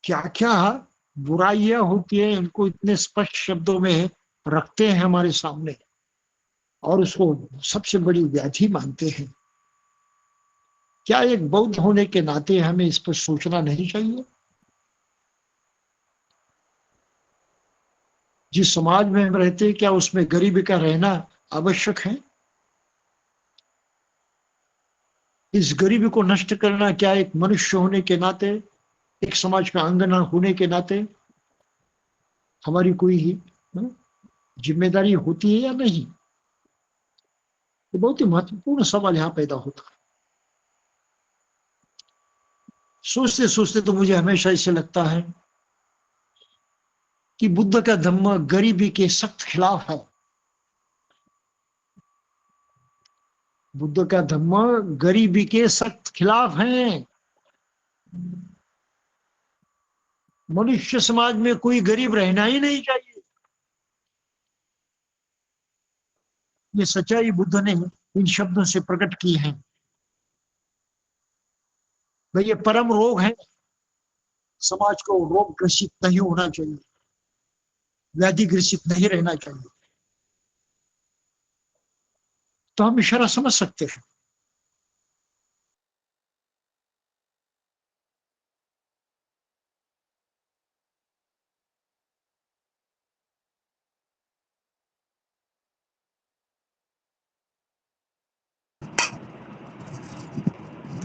क्या क्या बुराइयां होती है इनको इतने स्पष्ट शब्दों में रखते हैं हमारे सामने, और उसको सबसे बड़ी व्याधि मानते हैं। क्या एक बौद्ध होने के नाते हमें इस पर सोचना नहीं चाहिए? जिस समाज में हम रहते हैं, क्या उसमें गरीबी का रहना आवश्यक है? इस गरीबी को नष्ट करना क्या एक मनुष्य होने के नाते, एक समाज का अंग होने के नाते हमारी कोई ही जिम्मेदारी होती है या नहीं? ये बहुत ही महत्वपूर्ण सवाल यहाँ पैदा होता है। सोचते सोचते तो मुझे हमेशा ऐसे लगता है कि बुद्ध का धम्म गरीबी के सख्त खिलाफ है। बुद्ध का धम्म गरीबी के सख्त खिलाफ है। मनुष्य समाज में कोई गरीब रहना ही नहीं चाहिए। ये सच्चाई बुद्ध ने इन शब्दों से प्रकट की है। भाई ये परम रोग है, समाज को रोग ग्रसित नहीं होना चाहिए, व्याधि ग्रसित नहीं रहना चाहिए। तो हम इशारा समझ सकते हैं।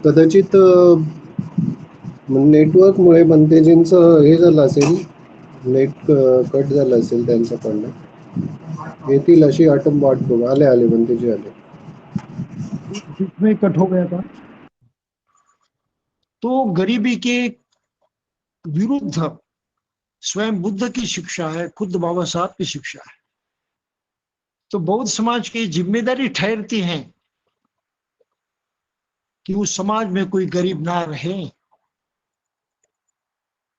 कदाचित नेटवर्कमुळे बनतेजींचं हे झालं असेल, नेट कट झालं असेल त्यांच्याकडनं. येतील अशी आटम वाट बघ. आले आले बनतेजी आले. बीच में कट हो गया था। तो गरीबी के विरुद्ध स्वयं बुद्ध की शिक्षा है, खुद बाबा साहब की शिक्षा है। तो बौद्ध समाज की जिम्मेदारी ठहरती है कि उस समाज में कोई गरीब ना रहे,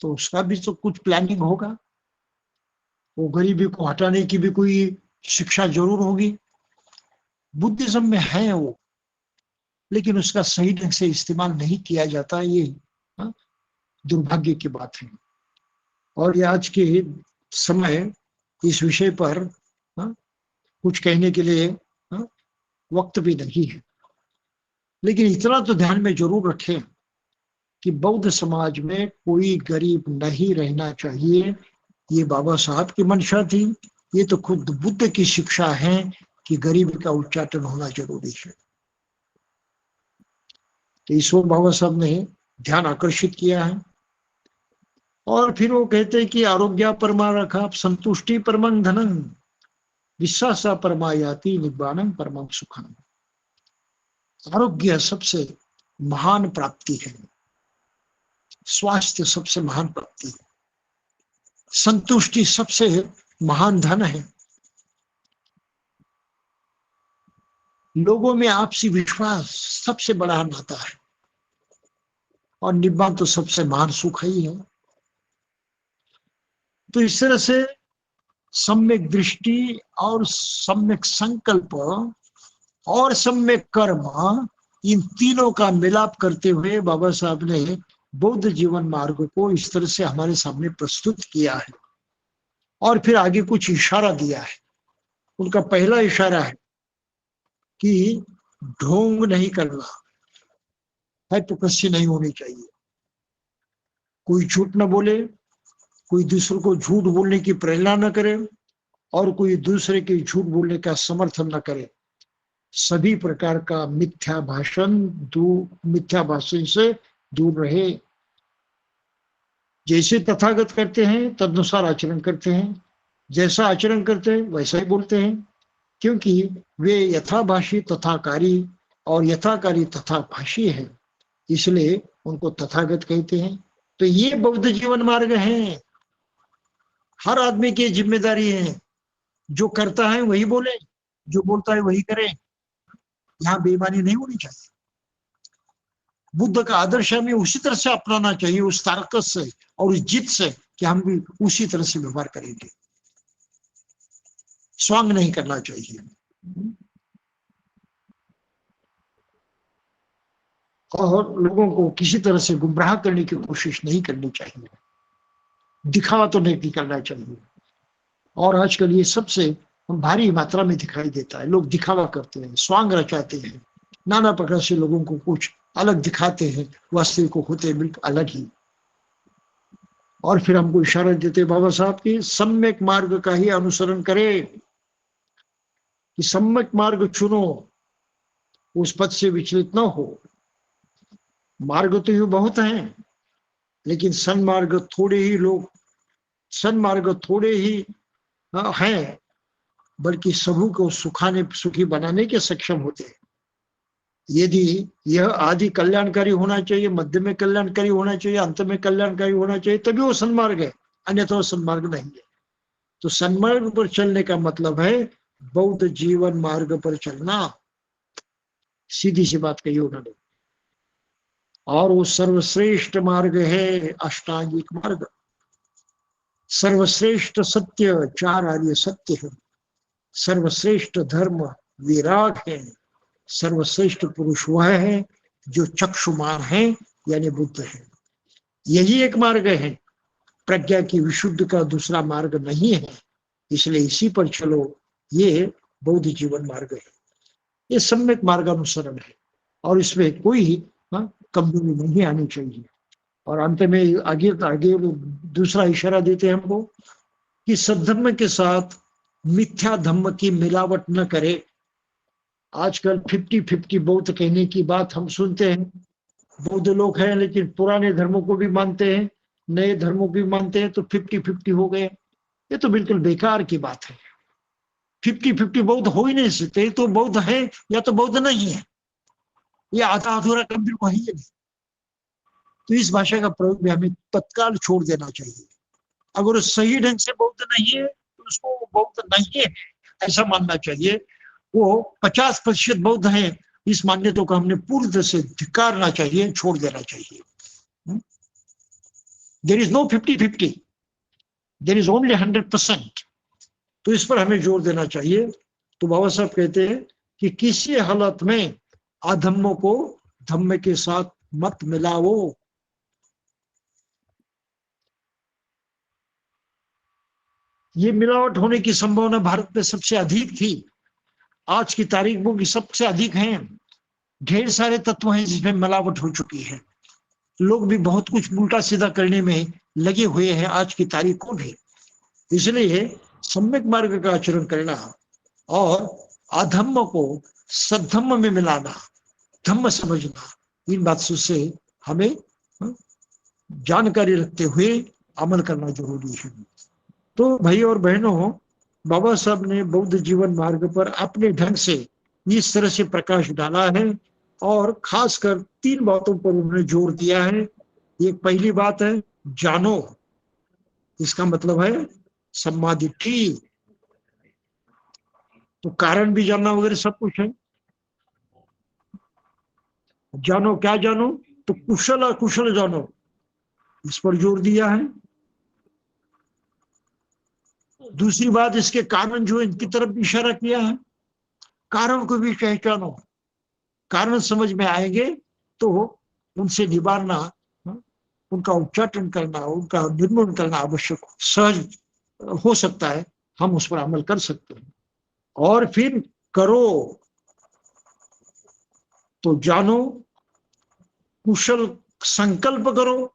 तो उसका भी तो कुछ प्लानिंग होगा। वो गरीबी को हटाने की भी कोई शिक्षा जरूर होगी। बुद्धिज्म में है वो, लेकिन उसका सही ढंग से इस्तेमाल नहीं किया जाता। ये दुर्भाग्य की बात है। और ये आज के समय इस विषय पर कुछ कहने के लिए वक्त भी नहीं है। लेकिन इतना तो ध्यान में जरूर रखें कि बौद्ध समाज में कोई गरीब नहीं रहना चाहिए। ये बाबा साहब की मंशा थी। ये तो खुद बुद्ध की शिक्षा है कि गरीबी का उच्चाटन होना जरूरी है। तो इस ओर बाबा साहब ने ध्यान आकर्षित किया है। और फिर वो कहते हैं कि आरोग्य परमा रखा, संतुष्टि परमं धनम, विश्वासा परमायाति, निब्बाणं परमं सुखम। आरोग्य सबसे महान प्राप्ति है, स्वास्थ्य सबसे महान प्राप्ति है, संतुष्टि सबसे महान धन है, लोगों में आपसी विश्वास सबसे बड़ा नाता है, और निब्बाण तो सबसे महान सुख ही है। तो इस तरह से सम्यक दृष्टि और सम्यक संकल्प और सम्यक कर्म, इन तीनों का मिलाप करते हुए बाबा साहब ने बौद्ध जीवन मार्ग को इस तरह से हमारे सामने प्रस्तुत किया है। और फिर आगे कुछ इशारा दिया है। उनका पहला इशारा है कि ढोंग नहीं करना, हाइपोक्रेसी नहीं होनी चाहिए। कोई झूठ न बोले, कोई दूसरों को झूठ बोलने की प्रेरणा न करे, और कोई दूसरे के झूठ बोलने का समर्थन न करे, सभी प्रकार का मिथ्या भाषण से दूर रहे। जैसे तथागत करते हैं तदनुसार आचरण करते हैं, जैसा आचरण करते हैं वैसा ही बोलते हैं, क्योंकि वे यथाभाषी तथाकारी और यथाकारी तथाभाषी है, इसलिए उनको तथागत कहते हैं। तो ये बौद्ध जीवन मार्ग है। हर आदमी की जिम्मेदारी है, जो करता है वही बोले, जो बोलता है वही करे। यहाँ बेईमानी नहीं होनी चाहिए। बुद्ध का आदर्श हमें उसी तरह से अपनाना चाहिए, उस ताकत से और उस जिद से कि हम भी उसी तरह से व्यवहार करेंगे। स्वांग नहीं करना चाहिए और लोगों को किसी तरह से गुमराह करने की कोशिश नहीं करनी चाहिए, दिखावा तो नहीं करना चाहिए। और आजकल ये सबसे भारी मात्रा में दिखाई देता है। लोग दिखावा करते हैं, स्वांग रचाते हैं, नाना प्रकार से लोगों को कुछ अलग दिखाते हैं, वास्तविक को होते बिल्कुल अलग ही। और फिर हमको इशारा देते बाबा साहब की सम्यक मार्ग का ही अनुसरण करे, कि सम्यक मार्ग चुनो, उस पद से विचलित न हो। मार्ग तो यूं बहुत हैं, लेकिन सन्मार्ग थोड़े ही लोग, सन्मार्ग थोड़े ही हैं, बल्कि सबू को सुखी बनाने के सक्षम होते हैं। यदि यह आदि कल्याणकारी होना चाहिए, मध्य में कल्याणकारी होना चाहिए, अंत में कल्याणकारी होना चाहिए, तभी वो सन्मार्ग है, अन्यथा वो सन्मार्ग नहीं है। तो सन्मार्ग पर चलने का मतलब है बौद्ध जीवन मार्ग पर चलना। सीधी सी बात कही उन्होंने। और वो सर्वश्रेष्ठ मार्ग है अष्टांगिक मार्ग। सर्वश्रेष्ठ सत्य 4 आर्य सत्य है, सर्वश्रेष्ठ धर्म विराग है, सर्वश्रेष्ठ पुरुष वह है जो चक्षुमान है, यानी बुद्ध है। यही एक मार्ग है, प्रज्ञा की विशुद्ध का दूसरा मार्ग नहीं है, इसलिए इसी पर चलो। ये बौद्ध जीवन मार्ग है, ये सम्यक मार्गानुसरण है, और इसमें कोई कमजोरी नहीं आनी चाहिए। और अंत में आगे दूसरा इशारा देते हैं हमको कि सद्धर्म के साथ मिथ्या धम्म की मिलावट न करे। आजकल 50-50 बौद्ध कहने की बात हम सुनते हैं। बौद्ध लोग हैं लेकिन पुराने धर्मों को भी मानते हैं, नए धर्मों को भी मानते हैं, तो 50-50 हो गए। ये तो बिल्कुल बेकार की बात है। 50-50 बौद्ध हो ही नहीं सकते। तो बौद्ध है या तो बौद्ध नहीं है, ये आधा अधूरा काम बिल्कुल है ही नहीं। तो इस भाषा का प्रयोग भी हमें तत्काल छोड़ देना चाहिए। अगर सही ढंग से बौद्ध नहीं है तो उसको बौद्ध नहीं है ऐसा मानना चाहिए। वो 50% बौद्ध है, इस मान्यता को हमने पूरी तरह से धिक्कारना चाहिए, छोड़ देना चाहिए। There is no 50-50, there is only 100%। तो इस पर हमें जोर देना चाहिए। तो बाबा साहब कहते हैं कि किसी हालत में अधम्मों को धम्म के साथ मत मिलाओ। ये मिलावट होने की संभावना भारत में सबसे अधिक थी, आज की तारीख में भी सबसे अधिक है। ढेर सारे तत्व हैं जिसमें मिलावट हो चुकी है। लोग भी बहुत कुछ उल्टा सीधा करने में लगे हुए हैं आज की तारीख को भी। इसलिए सम्यक मार्ग का आचरण करना और अधम्म को सद्धम्म में मिलाना, धम्म समझना, इन बातों से हमें जानकारी रखते हुए अमल करना जरूरी है। तो भाई और बहनों, बाबा साहब ने बौद्ध जीवन मार्ग पर अपने ढंग से इस तरह से प्रकाश डाला है, और खासकर 3 बातों पर उन्होंने जोर दिया है। एक पहली बात है जानो, इसका मतलब है सम्मादिठी। तो कारण भी जानना वगैरह सब कुछ है। जानो, क्या जानो? तो कुशल अकुशल जानो, इस पर जोर दिया है। दूसरी बात, इसके कारण जो इनकी तरफ इशारा किया है, कारण को भी पहचानो। कारण समझ में आएंगे तो उनसे निवारना, उनका उच्चाटन करना, उनका निर्मूलन करना आवश्यक सहज हो सकता है, हम उस पर अमल कर सकते हैं। और फिर करो, तो जानो, कुशल संकल्प करो,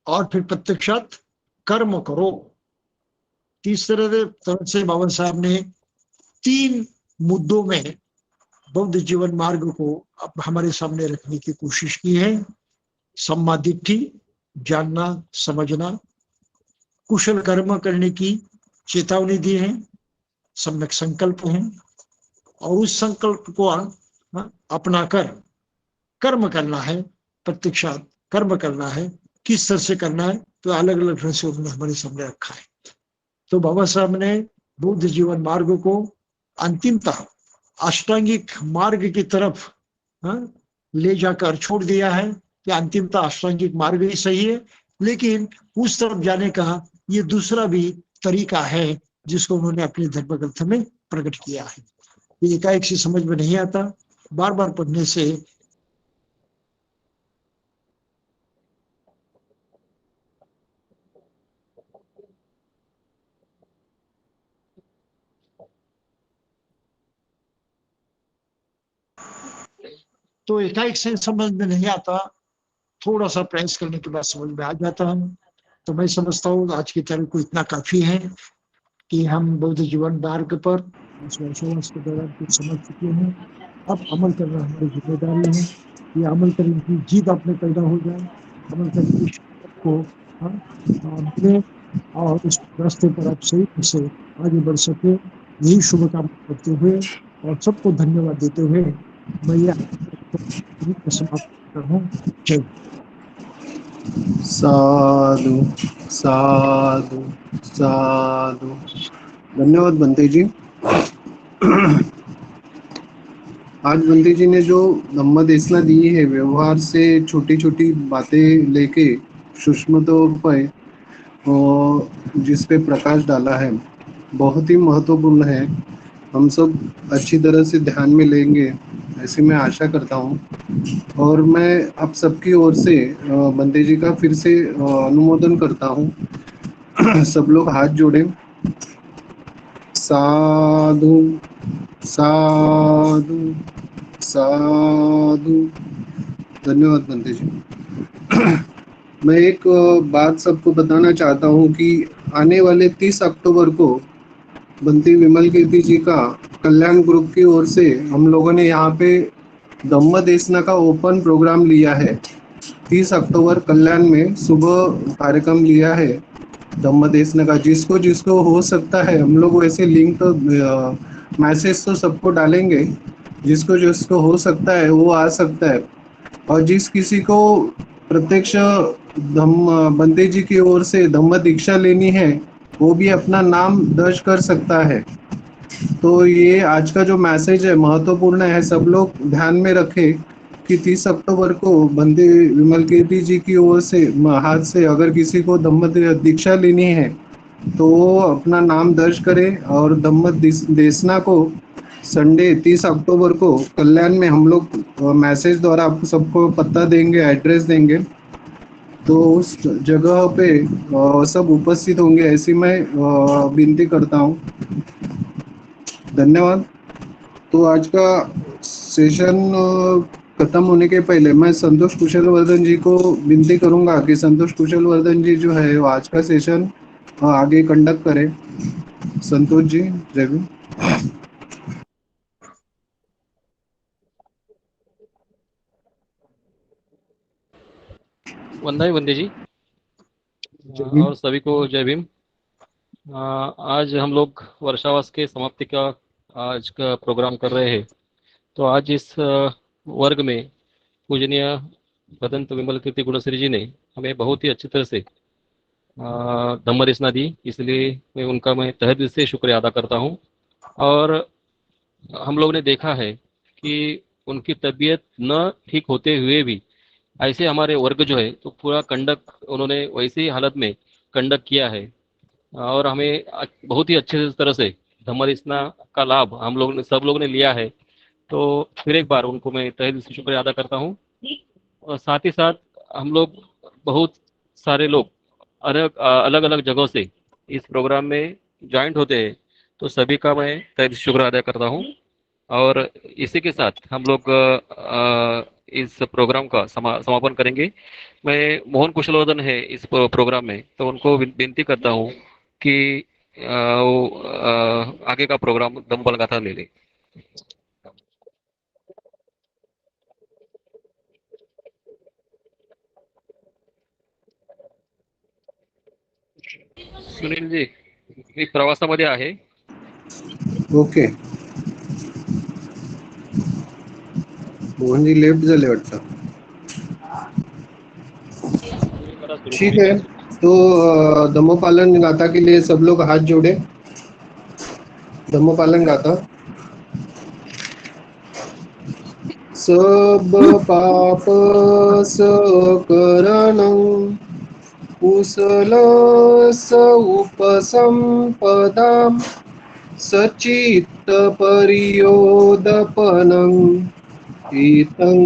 और फिर प्रत्यक्षात कर्म करो। तीसरे तरह से बाबा साहब ने 3 मुद्दों में बौद्ध जीवन मार्ग को अब हमारे सामने रखने की कोशिश की है। सम्मा दिट्ठी, जानना समझना, कुशल कर्म करने की चेतावनी दी है, सम्यक संकल्प है, और उस संकल्प को अपनाकर कर्म करना है, प्रत्यक्षात कर्म करना है। किस तरह से करना है तो अलग अलग ढंग से उन्होंने हमारे सामने रखा है। तो बाबा साहब ने बुद्ध जीवन मार्ग को अंतिमतः अष्टांगिक मार्ग की तरफ ले जाकर छोड़ दिया है कि अंतिमतः अष्टांगिक मार्ग ही सही है, लेकिन उस तरफ जाने का ये दूसरा भी तरीका है जिसको उन्होंने अपने धर्म ग्रंथ में प्रकट किया है। ये एकाएक से समझ में नहीं आता, बार बार पढ़ने से तो एकाएक से समझ में नहीं आता, थोड़ा सा प्रयास करने के बाद समझ में आ जाता है। तो मैं समझता हूँ आज की तारीख को इतना काफी है कि हम बौद्ध जीवन मार्ग पर इस वर्षों के दौरान कुछ समझ चुके हैं। अब अमल करना हमारी जिम्मेदारी है। ये अमल करने की जीत अपने पैदा हो जाए, अमल करने की शक्ति को मिले और इस रास्ते पर आप सही से आगे बढ़ सके, यही शुभकामना करते हुए और सबको धन्यवाद देते हुए मैं यह समाप्त करता हूँ। जय। साधु साधु साधु। धन्यवाद बंते जी। आज बंते जी ने जो धम्मदेशना दी है, व्यवहार से छोटी छोटी बातें लेके सूक्ष्मतों पर जिस पे प्रकाश डाला है, बहुत ही महत्वपूर्ण है। हम सब अच्छी तरह से ध्यान में लेंगे ऐसी मैं आशा करता हूँ। और मैं आप सबकी ओर से बंते जी का फिर से अनुमोदन करता हूँ। सब लोग हाथ जोड़ें। साधु साधु साधु। धन्यवाद बंते जी। मैं एक बात सबको बताना चाहता हूँ कि आने वाले 30 अक्टूबर को बंती विमल कीर्ति जी का कल्याण ग्रुप की ओर से हम लोगों ने यहाँ पे धम्म देशना का ओपन प्रोग्राम लिया है। 30 अक्टूबर कल्याण में सुबह कार्यक्रम लिया है धम्म देशना का। जिसको जिसको हो सकता है, हम लोग वैसे लिंक मैसेज तो सबको डालेंगे, जिसको जिसको हो सकता है वो आ सकता है। और जिस किसी को प्रत्यक्ष धम्म बंदे जी की ओर से धम्म दीक्षा लेनी है, वो भी अपना नाम दर्ज कर सकता है। तो ये आज का जो मैसेज है महत्वपूर्ण है, सब लोग ध्यान में रखें कि 30 अक्टूबर को बंदे विमल कीर्ति जी की ओर से हाथ से अगर किसी को धम्म दीक्षा लेनी है तो वो अपना नाम दर्ज करे। और धम्म देशना को संडे 30 अक्टूबर को कल्याण में हम लोग मैसेज द्वारा आपको सबको पता देंगे, एड्रेस देंगे, तो उस जगह पे सब उपस्थित होंगे ऐसी मैं विनती करता हूँ। धन्यवाद। तो आज का सेशन खत्म होने के पहले मैं संतोष कुशल वर्धन जी को विनती करूंगा कि संतोष कुशल वर्धन जी जो है वो आज का सेशन आगे कंडक्ट करें। संतोष जी, जय भीम। वंदे वंदे जी और सभी को जय भीम। आज हम लोग वर्षावास के समाप्ति का आज का प्रोग्राम कर रहे हैं। तो आज इस वर्ग में पूजनीय भदंत विमल कीर्ति गुणश्री जी ने हमें बहुत ही अच्छी तरह से धम्मदेशना दी, इसलिए मैं तहे दिल से शुक्रिया अदा करता हूँ। और हम लोग ने देखा है कि उनकी तबीयत न ठीक होते हुए भी ऐसे हमारे वर्ग जो है तो पूरा कंडक्ट उन्होंने वैसे ही हालत में कंडक्ट किया है और हमें बहुत ही अच्छे तरह से धम्मदेशना का लाभ हम लोग ने सब लोग ने लिया है। तो फिर एक बार उनको मैं तहे दिल से शुक्रिया अदा करता हूँ। और साथ ही साथ हम लोग बहुत सारे लोग अलग अलग जगहों से इस प्रोग्राम में ज्वाइंट होते हैं, तो सभी का मैं तहे दिल से शुक्रिया अदा करता हूँ। और इसी के साथ हम लोग इस प्रोग्राम का समापन करेंगे। मैं मोहन कुशलवर्धन है इस प्रोग्राम में, तो उनको विनती करता हूँ कि आगे का प्रोग्राम दंबल गाथा ले ले। सुनील जी, मी प्रवासामध्ये आहे। ओके, मोहनजी लेफ्ट झाले वाटतं। ठीक है, तो धम्मपालन गाथा के लिए सब लोग हाथ जोड़े। धम्मपालन गाथा। सब पाप सकरणं कुशल उपसंपदां सचित्त परियोदपनं एतं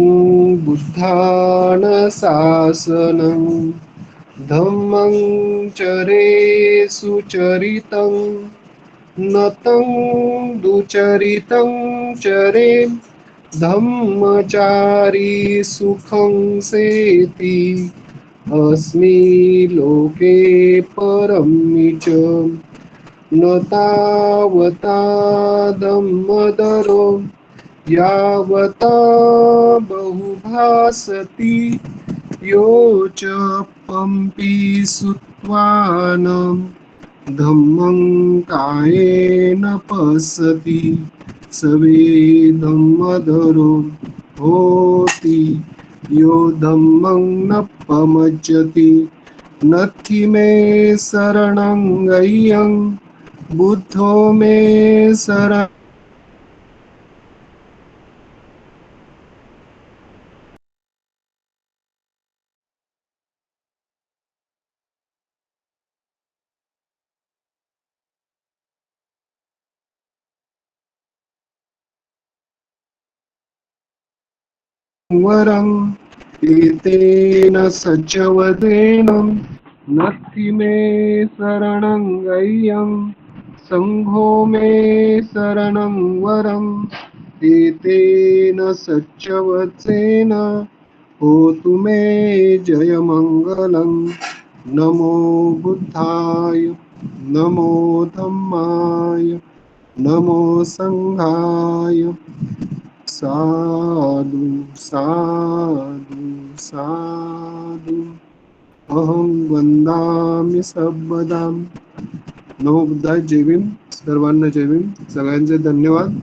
बुद्धान शासनं धम्मं चरे सुचरितं नतं दुचरितं चरे धम्मचारी सुखं सेति अस्मि लोके परमि च न तावता धम्मदरो यावता बहुभासति यो च पम्पि सुत्वान धम्मं कायेन पश्यति सवे धम्मधरो होति यो धम्मं न पमज्जति नत्थि मे शरणं गय्यं बुद्धो मे शरणं वरम् एतेन सच्चवदेन नत्थि मे शरणं गय्यं संघो मे शरणं वरम् एतेन सच्चवत्सेन होतु मे जयमङ्गलं नमो बुद्धाय नमो धम्माय नमो संघाय साधु साधु साधु अहं वंदामि सर्वदां। नमो बुद्धाय। जय भीम, सर्वांना जय भीम, सगळ्यांचे धन्यवाद।